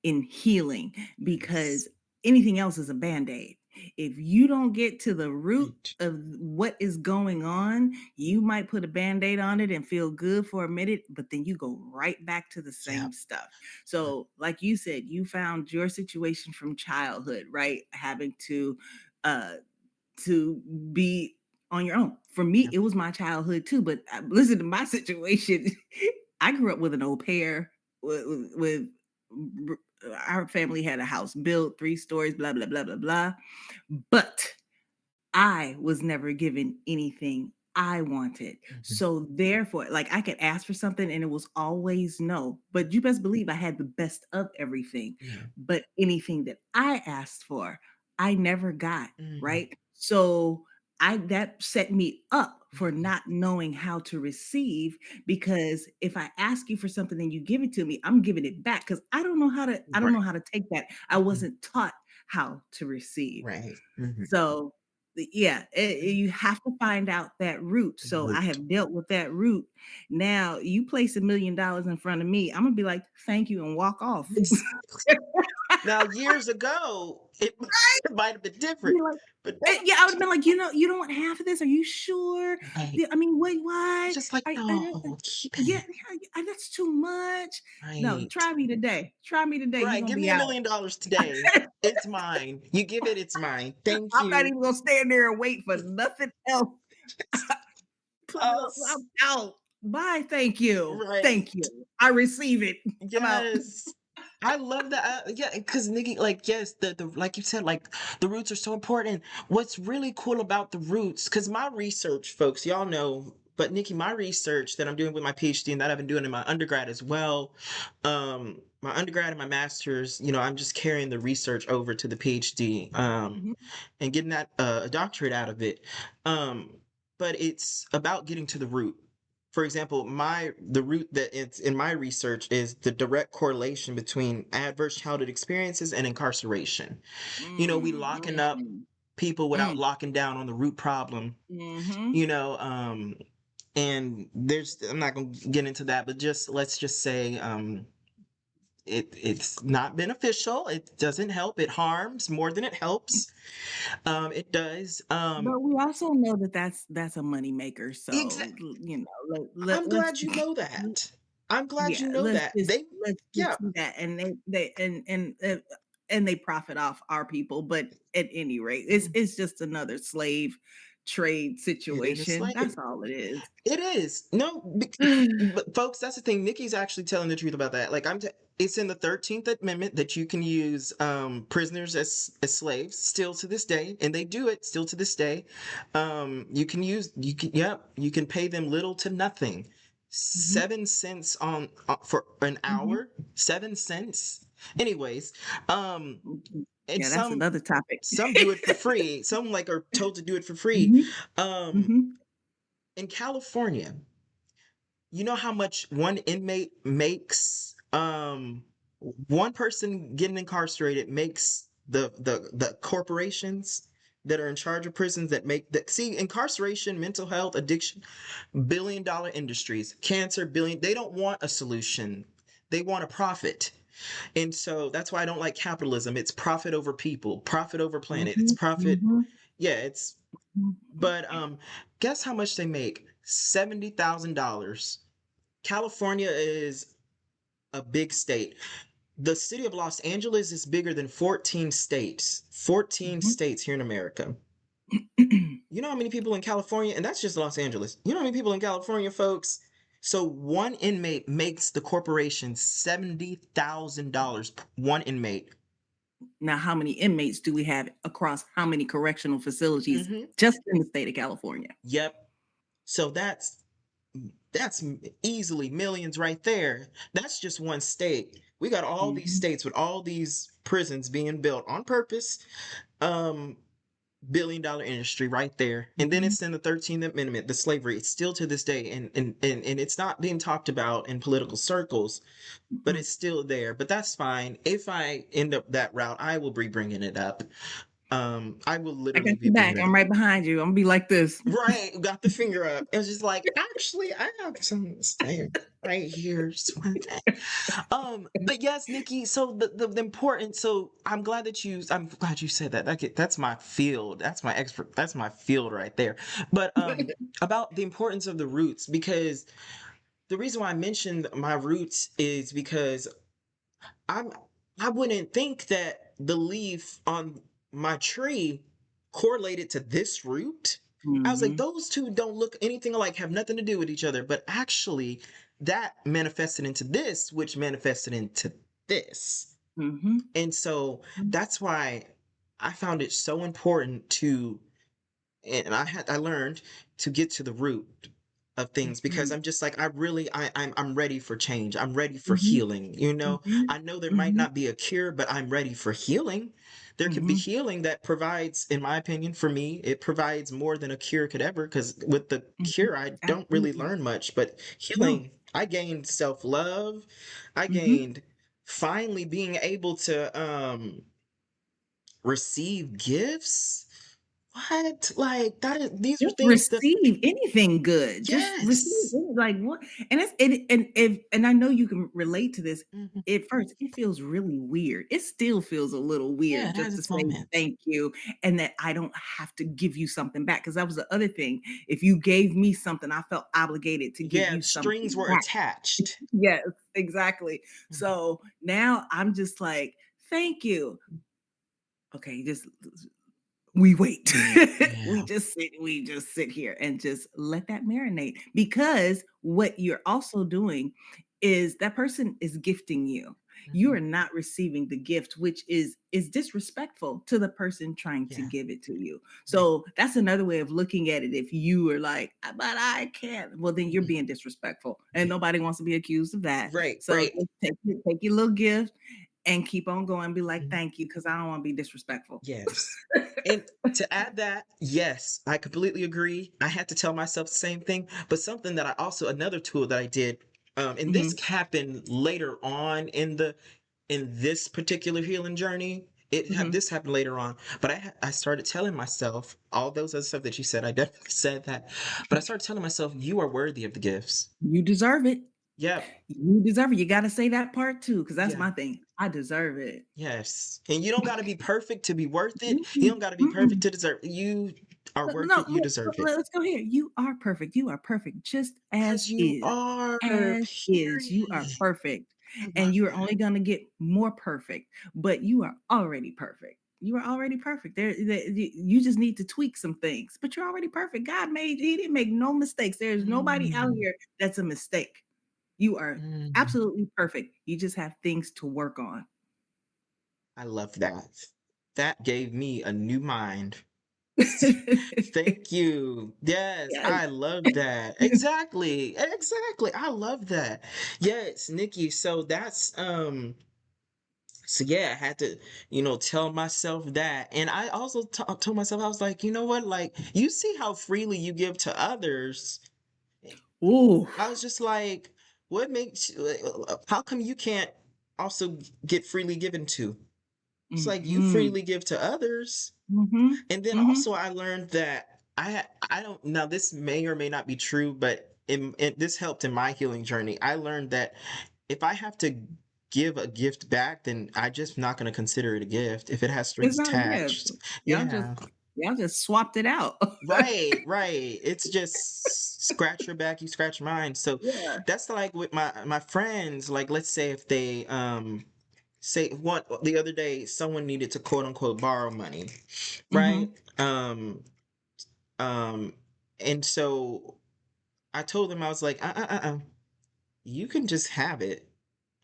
in healing, because Yes. anything else is a band-aid. If you don't get to the root Right. of what is going on, you might put a band-aid on it and feel good for a minute, but then you go right back to the Yeah. same stuff. So, like you said, you found your situation from childhood, right? Having uh to be on your own. For me, Yeah. it was my childhood too, but listen to my situation. I grew up with an au pair with our family had a house built, 3 stories, blah, blah, blah, blah, blah. But I was never given anything I wanted. Mhm. So therefore, like I could ask for something and it was always no. But you best believe I had the best of everything. Yeah. But anything that I asked for, I never got, Mhm. right? So I that set me up for Mhm. not knowing how to receive, because if I ask you for something and you give it to me, I'm giving it back because I don't Right. know how to take that. I Mhm. wasn't taught how to receive. Right. Mhm. So, yeah, you have to find out that root. So I Root. have dealt with that root. Now you place $1 million in front of me, I'm gonna be like, "Thank you," and walk off. Exactly. Now, years ago, it it might have been different, Be like, but now yeah, I would have been like, "You don't want half of this? Are you sure? right. I mean, wait, It's what? just like, I "No, don't keep yeah, it." yeah, that's too much." No, Right. try me today. Try me today. You're Right, gonna give be me out. $1,000,000 today. It's mine. You give it, it's mine. Thank I'm not you. even gonna stand there and wait for nothing else. Put it up. Us. I'm out. Bye. Thank you. Thank Right. you. I receive it. I'm out. Yes. I love that. Yeah, because Nikki, like, yes, the like you said, like, the roots are so important. What's really cool about the roots, because my research, folks, y'all know, but Nikki, my research that I'm doing with my PhD and that I've been doing in my undergrad as well, my undergrad and my master's, I'm just carrying the research over to the PhD, Mhm. and getting that a doctorate out of it. Um, but it's about getting to the root. For example, the root that it's in my research is the direct correlation between adverse childhood experiences and incarceration. We Mm, locking up mm. people without Mm. locking down on the root problem, Mhm. you know. And there's, I'm not going to get into that, but just let's just say it's not beneficial. It doesn't help. It harms more than it helps. It does. But we also know that that's a money maker, so, Exactly. you know, I'm let's glad you know that. I'm glad you yeah, know that. let's Yeah, just do that, and they and they profit off our people, but at any rate, it's just another slave trade it ain't a situation, slave. that's all it is. It is. No, but folks, that's the thing. Nikki's actually telling the truth about that. Like it's in the 13th Amendment that you can use prisoners as slaves still to this day, and they do it still to this day. You can pay them little to nothing. Mhm, 7 cents on for an mhm, hour, 7 cents. Anyways, um mhm. and Yeah, that's another topic. some do it for free. Some like are told to do it for free. Mhm, Um mhm. in California, you know how much one inmate makes? One person getting incarcerated makes the corporations that are in charge of prisons that make that see incarceration, mental health, addiction, billion-dollar industries, cancer, billion. They don't want a solution. They want a profit. And so that's why I don't like capitalism. It's profit over people, profit over planet. It's Mhm, profit. mhm, Yeah, it's mhm. but guess how much they make? $70,000. California is a big state. The city of Los Angeles is bigger than 14 states. 14 Mhm. states here in America. You know how many people in California, and that's just Los Angeles. You know how many people in California, folks? So one inmate makes the corporation $70,000. One inmate. Now, how many inmates do we have across how many correctional facilities Hmm. just in the state of California? Yep. So that's easily millions right there. That's just one state. We got all these Mhm, states with all these prisons being built on purpose. Um, billion-dollar industry right there. And then mhm, it's in the 13th Amendment, the slavery. It's still to this day, and it's not being talked about in political circles, but mhm. it's still there. But that's fine. If I end up that route, I will be bringing it up. I will I literally got be your back. bringing it I'm up. right behind you. I'm gonna be like this. Right, got the finger up. It was just like, actually, I have some say right here. Just one thing. But yes, Nikki. So the importance. So I'm glad you said that. That's my field. That's my expert. That's my field right there. But about the importance of the roots, because the reason why I mentioned my roots is because I'm I wouldn't think that the leaf on my tree correlated to this root. I was like, Mhm, those two don't look anything alike, have nothing to do with each other. But actually, that manifested into this, which manifested into this. mhm, And so mhm, that's why I found it so important to, and I learned to get to the root of things, because mhm, I'm just like, I'm ready for change. I'm ready for mhm, healing. You know, mhm, I know there might mhm, not be a cure, but I'm ready for healing. There could be mhm. healing that provides, in my opinion, for me, it provides more than a cure could ever, because with the Mhm. cure, I don't really Absolutely. learn much, but No. healing, I gained self-love. I Mhm. gained finally being able to receive gifts. What? Like that is, these are Just things that, receive anything good. Just receive yes. like what and it's and if and I know you can relate to this. Mhm. At first, it feels really weird. It still feels a little Yeah, weird it just has to its say moments. thank you and that I don't have to give you something back. Because that was the other thing. If you gave me something, I felt obligated to give Yeah, you the strings something were back. attached. Yes, exactly. Mhm. So now I'm just like, thank you. Okay, just we wait. Yeah. We just sit here and just let that marinate because what you're also doing is that person is gifting you. You Mhm. are not receiving the gift, which is disrespectful to the person trying to Yeah. give it to you. Yeah. So that's another way of looking at it. If you are like, but I can't, well, then you're Mhm. being disrespectful, and Yeah. nobody wants to be accused of that. Right, So right. just take your little gift and keep on going. Be like, Mhm. thank you, because I don't want to be disrespectful. Yes. And to add that, yes, I completely agree. I had to tell myself the same thing, but something that I also, another tool that I did, and this Mhm. happened later on in this particular healing journey. Mhm. this happened later on, but I started telling myself all those other stuff that you said. I definitely said that, but I started telling myself, "You are worthy of the gifts." You deserve it. Yep. You deserve it. You gotta say that part too, because that's Yeah. my thing. I deserve it. Yes. And you don't got to be perfect to be worth it. You Mm-mm, don't got to be perfect mm-mm. to deserve. You are worth No, it. You deserve it. let's go here. You are perfect. You are perfect just Cause as you is. are. As is. You are Period. perfect. I And love you are that. only gonna get more perfect, but you are already perfect. You are already perfect. You just need to tweak some things, but you're already perfect. He didn't make no mistakes. There's nobody out Mm, here that's a mistake. You are mm. absolutely perfect. You just have things to work on. I love that. That gave me a new mind. Thank you. Yes, Yes. I love that. Exactly. Exactly. I love that. Yes, Nikki. So that's so yeah, I had to, tell myself that. And I also told myself, I was like, you know what? Like, you see how freely you give to others. Ooh. I was just like, what makes how come you can't also get freely given to? It's like you Mhm. freely give to others. Mhm. And then Mhm. also I learned that I don't, now this may or may not be true, but this helped in my healing journey. I learned that if I have to give a gift back, then I just not going to consider it a gift if it has It's strings not a gift. attached. Y'all just Yeah. y'all just swapped it out. Right, right. It's just scratch your back, you scratch mine. So Yeah. that's like with my friends, like let's say if they say what the other day someone needed to quote unquote borrow money, right? Mhm. Um and so I told them, I was like, you can just have it.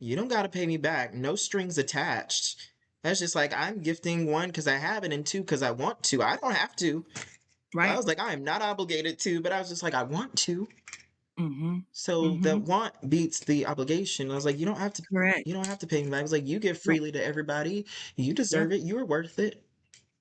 You don't got to pay me back. No strings attached. That's just like I'm gifting one because I have it and two because I want to. I don't have to. I Right? was like, I am not obligated to, but I was just like, I want to. Mhm. So the Mhm. want beats the obligation. I was like, Correct. you don't have to pay me back. I was like, you give Right. freely to everybody. You Yeah. deserve it. You are worth it.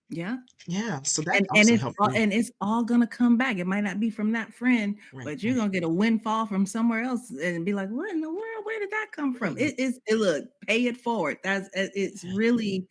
Yeah. Yeah. So that And also helped me. it's all gonna come back. It might not be from that friend, Right. but you're Right. gonna get a windfall from somewhere else and be like, "What in the world? Where did that come from?" Right. Look, pay it forward. It's Yeah. really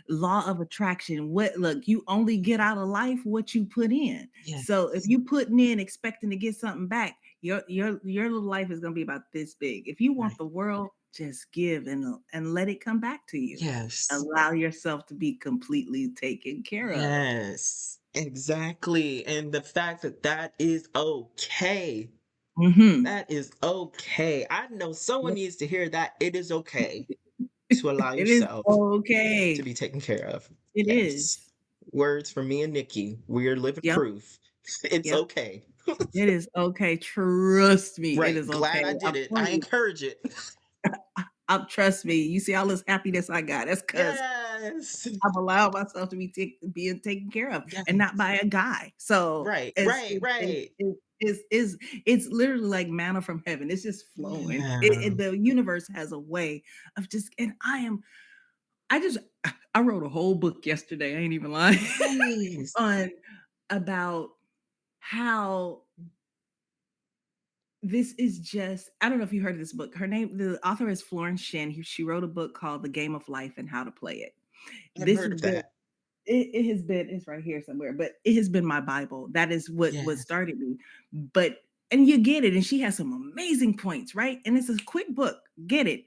law of attraction. What look, you only get out of life what you put in. Yeah. So if you putting in expecting to get something back, your little life is gonna be about this big. If you want Right. the world, just give and let it come back to you. Yes. Allow yourself to be completely taken care of. Yes. Exactly. And the fact that that is okay. Mhm. That is okay. I know someone Yep. needs to hear that. It is okay to allow It is yourself to okay. be taken care of. It Yes. is. Words from me and Nikki. We are living Yep, proof. It's yep. okay. It is okay. Trust me, it Right. is Glad okay. I I'm did it. I telling you, encourage it. trust me. You see all this happiness I got. That's because Yes. I've allowed myself to be being taken care of, and not Yes. by a guy. So Right. Right. Right. it's literally like manna from heaven. It's just flowing. Yeah. The universe has a way of just, and I just I wrote a whole book yesterday. I ain't even lying Nice. on about how this is just, I don't know if you heard of this book. The author is Florence Shen. She wrote a book called The Game of Life and How to Play It. I've This heard has of been that. it has been, it's right here somewhere, but it has been my Bible. That is what Yes. started me. But and you get it, and she has some amazing points, right? And it's a quick book, get it.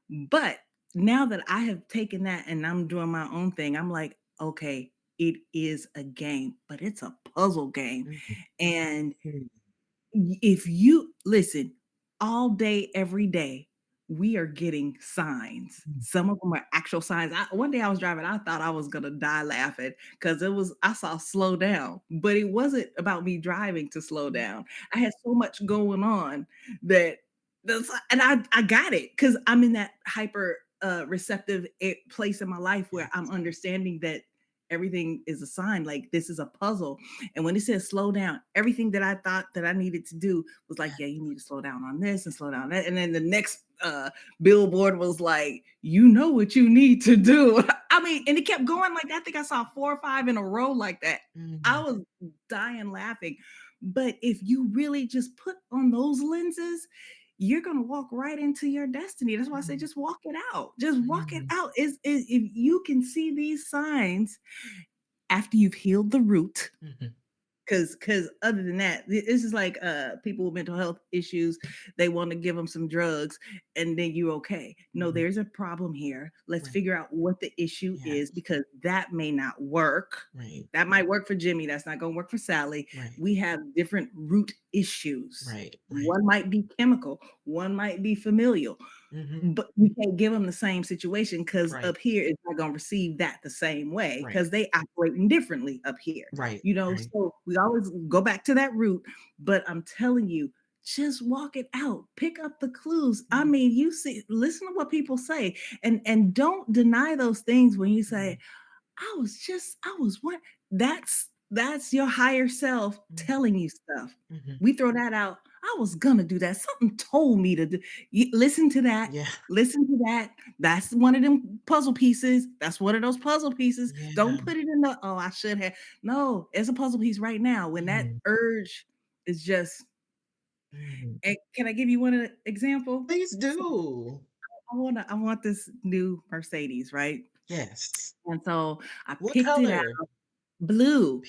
But now that I have taken that and I'm doing my own thing, I'm like, okay, it is a game, but it's a puzzle game. Mhm. And Mhm. if you listen all day, every day, we are getting signs. Some of them are actual signs. One day I was driving, I thought I was gonna die laughing because I saw slow down, but it wasn't about me driving to slow Mhm. down. I had so much going on that and I got it because I'm in that hyper receptive place in my life where I'm understanding that everything is a sign, like this is a puzzle. And when it says slow down, everything that I thought that I needed to do was like, yeah, you need to slow down on this and slow down that. And then the next billboard was like, you know what you need to do. I mean, and it kept going like that. I think I saw 4 or 5 in a row like that. I Mhm. was dying laughing. But if you really just put on those lenses, you're gonna walk right into your destiny. That's why I say Mhm, just walk it out. Just walk it mhm, out. Is if you can see these signs after you've healed the root, mhm, because other than that, this is like people with mental health issues. They want to give them some drugs, and then you're okay. No, mhm. there's a problem here. Let's Right. figure out what the issue is, Yes. because that may not work. Right. That might work for Jimmy. That's not going to work for Sally. Right. We have different root issues. Right. Right. One might be chemical, one might be familial, Mhm. but we can't give them the same situation because Right. up here it's not going to receive that the same way Right. because they operating differently up here. Right. You know, Right. so we always go back to that root. But I'm telling you, just walk it out, pick up the clues. I Mhm, mean, you see, listen to what people say, and don't deny those things when you mhm, say, I was what? That's your higher self mhm, telling you stuff. mhm. We throw that out. I was gonna do that. Something told me to do. Listen to that. Yeah. Listen to that. That's one of them puzzle pieces. That's one of those puzzle pieces. Yeah. Don't put it in the, oh, I should have. No, it's a puzzle piece right now. When that Mhm, urge is just, mhm. and can I give you one example? Please So do. I want this new Mercedes, right? Yes. And so I What picked it out. color? Blue,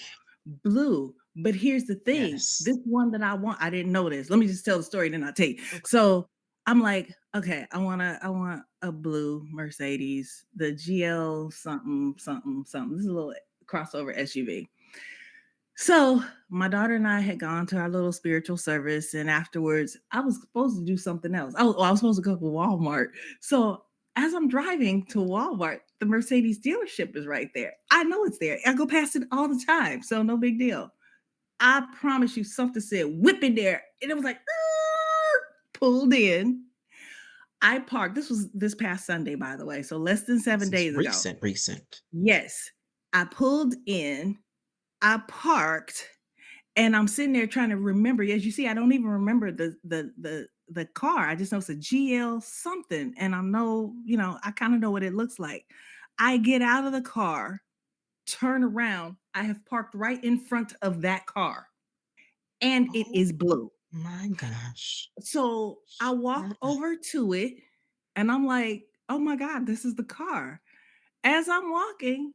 blue. But here's the thing, Yes. this one that I want, I didn't know this. Let me just tell the story, then I'll tell you. Okay. So I'm like, okay, I want a blue Mercedes, the GL something, something, something. This is a little crossover SUV. So my daughter and I had gone to our little spiritual service, and afterwards, I was supposed to do something else. I was supposed to go to Walmart. So as I'm driving to Walmart, the Mercedes dealership is right there. I know it's there. I go past it all the time, so no big deal. I promise you, something said whip in there, and it was like pulled in. I parked. This was this past Sunday, by the way, so less than This seven is days ago. recent, recent. Yes, I pulled in. I parked. And I'm sitting there trying to remember. As you see, I don't even remember the car. I just know it's a GL something, and I know, I kind of know what it looks like. I get out of the car, turn around. I have parked right in front of that car, and it Oh is blue. my gosh. So I walk Mm, over to it, and I'm like, "Oh my god, this is the car." As I'm walking,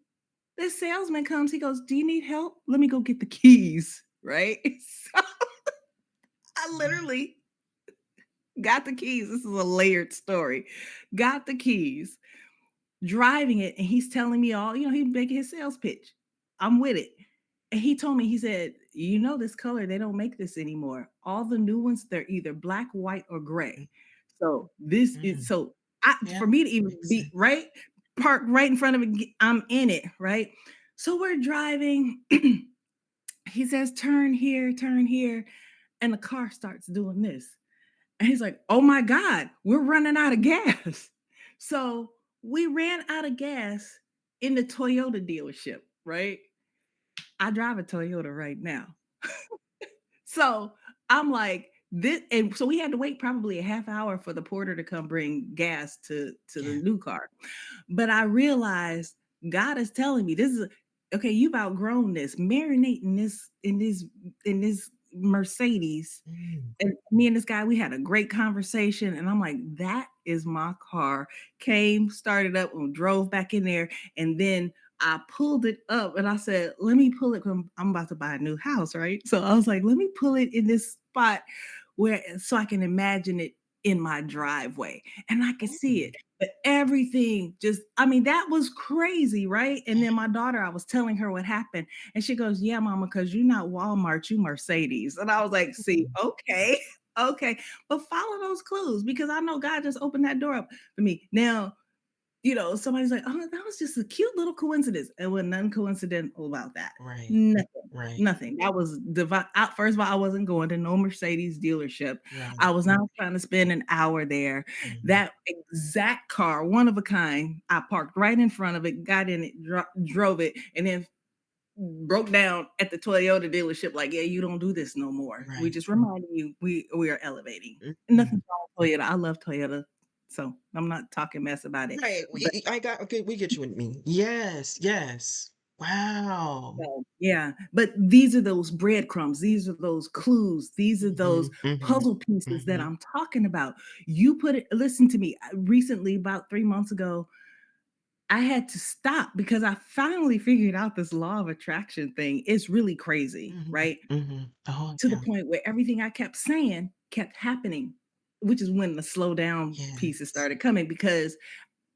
this salesman comes. He goes, "Do you need help? Let me go get the keys." Right? So I wow. literally got the keys. This is a layered story. Got the keys, driving it, and he's telling me all, he making his sales pitch. I'm with it. And he told me, he said, this color, they don't make this anymore. All the new ones, they're either black, white, or Mm, gray. So this is mm. so I Yeah, for me to even makes be sense. right, parked right in front of it, I'm in it, right? So we're driving. He says, turn here, turn here. And the car starts doing this. And he's like, "Oh my God, we're running out of gas." So we ran out of gas in the Toyota dealership, right? I drive a Toyota right now. So I'm like, this, and so we had to wait probably a half hour for the porter to come bring gas to the Yeah. new car. But I realized God is telling me this is okay, you've outgrown this. Marinate in this Mercedes, Mm. and me and this guy, we had a great conversation. And I'm like, that is my car. Came, started up, and drove back in there. And then I pulled it up and I said, let me pull it. I'm about to buy a new house, right? So I was like, let me pull it in this spot where so I can imagine it in my driveway. And I could see Mm. it. But everything just, I mean, that was crazy, right? And then my daughter, I was telling her what happened. And she goes, yeah, mama, because you're not Walmart, you Mercedes. And I was like, see, Mm. okay, okay. But follow those clues because I know God just opened that door up for me. Now, somebody's like, oh, that was just a cute little coincidence. It was nothing coincidental about that. Right. Nothing. Right. Nothing. That was divine. First of all, I wasn't going to no Mercedes dealership. Right. I was not trying to spend an hour there. Mhm. That exact car, one of a kind, I parked right in front of it, got in it, drove it, and then broke down at the Toyota dealership. Like, yeah, you don't do this no more. We Right. just reminding you we are elevating. Mhm. Nothing wrong with Toyota. I love Toyota, so I'm not talking mess about it. Right. But I got okay. We get you and me. Yes. Yes. Wow. So, yeah, but these are those breadcrumbs, these are those clues, these are those Mhm, mhm, puzzle pieces that mhm, I'm talking about. You put it listen to me, recently, about 3 months ago, I had to stop because I finally figured out this law of attraction thing. It's really crazy, mhm, right? mhm. Oh, To the yeah. point where everything I kept saying kept happening, which is when the slow down pieces Yes. started coming because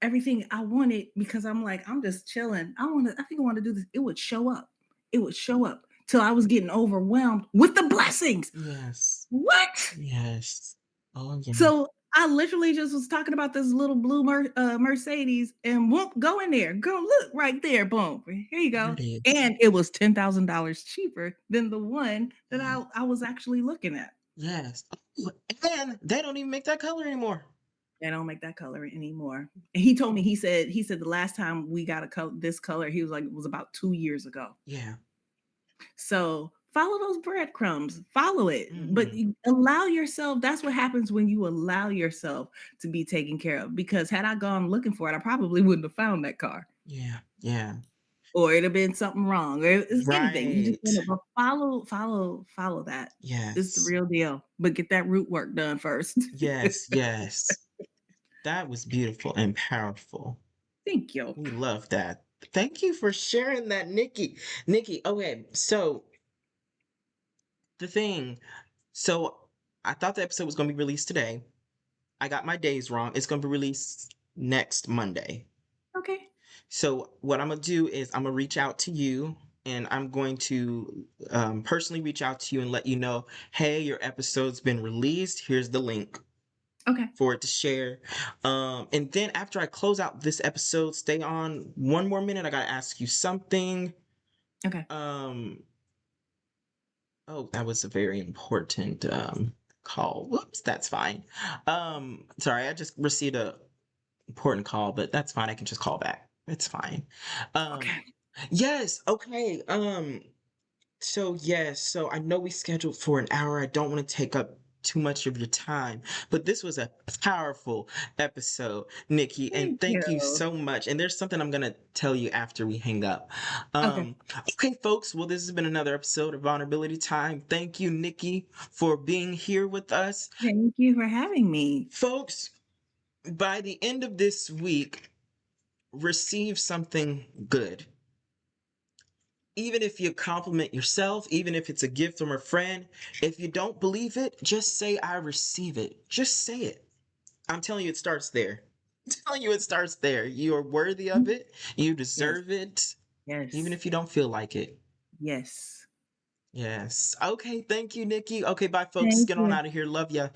everything I wanted, because I'm like, I'm just chilling. I think I want to do this. It would show up. It would show up till I was getting overwhelmed with the blessings. Yes. What? Yes. Oh, yeah. So I literally just was talking about this little blue Mercedes and whoop, go in there. Go look right there. Boom. Here you There go. it is. And it was $10,000 cheaper than the one that Yeah. I was actually looking at. Yes. Oh, and they don't even make that color anymore. They don't make that color anymore. And he told me, he said the last time we got this color, he was like, it was about 2 years ago. Yeah. So follow those breadcrumbs, follow it, but Mhm. allow yourself. That's what happens when you allow yourself to be taken care of. Because had I gone looking for it, I probably wouldn't have found that car, Yeah. Yeah. or it'd have been something wrong, or it's anything. You just Right. want to follow that. It's the Yes. real deal. But get that root work done first. Yes. Yes. That was beautiful and powerful. Thank you. We love that. Thank you for sharing that, Nikki. Nikki, okay, so the thing, so I thought the episode was going to be released today. I got my days wrong. It's going to be released next Monday. Okay. So what I'm going to do is I'm going to reach out to you and I'm going to personally reach out to you and let you know, hey, your episode's been released. Here's the link Okay. for it to share. And then after I close out this episode, stay on one more minute. I gotta ask you something. Okay. Um, oh, that was a very important call. Whoops, that's fine. Sorry, I just received a important call, but that's fine. I can just call back. It's fine. Um, Okay. yes, okay. So yes, so I know we scheduled for an hour. I don't want to take up too much of your time, but this was a powerful episode, Nikki, and Thank thank you you. so much. And there's something I'm gonna tell you after we hang up. Okay. Okay, folks. Well, this has been another episode of Vulnerability Time. Thank you, Nikki, for being here with us, Thank you for having me. folks. By the end of this week, receive something good. Even if you compliment yourself, even if it's a gift from a friend, if you don't believe it, just say, I receive it. Just say it. I'm telling you, it starts there. I'm telling you, it starts there. You are worthy of it. You Yes. deserve it, even Yes. if you don't feel like it. Yes. Yes. Okay. Thank you, Nikki. Okay. Bye, folks. Thank Get on you. out of here. Love ya.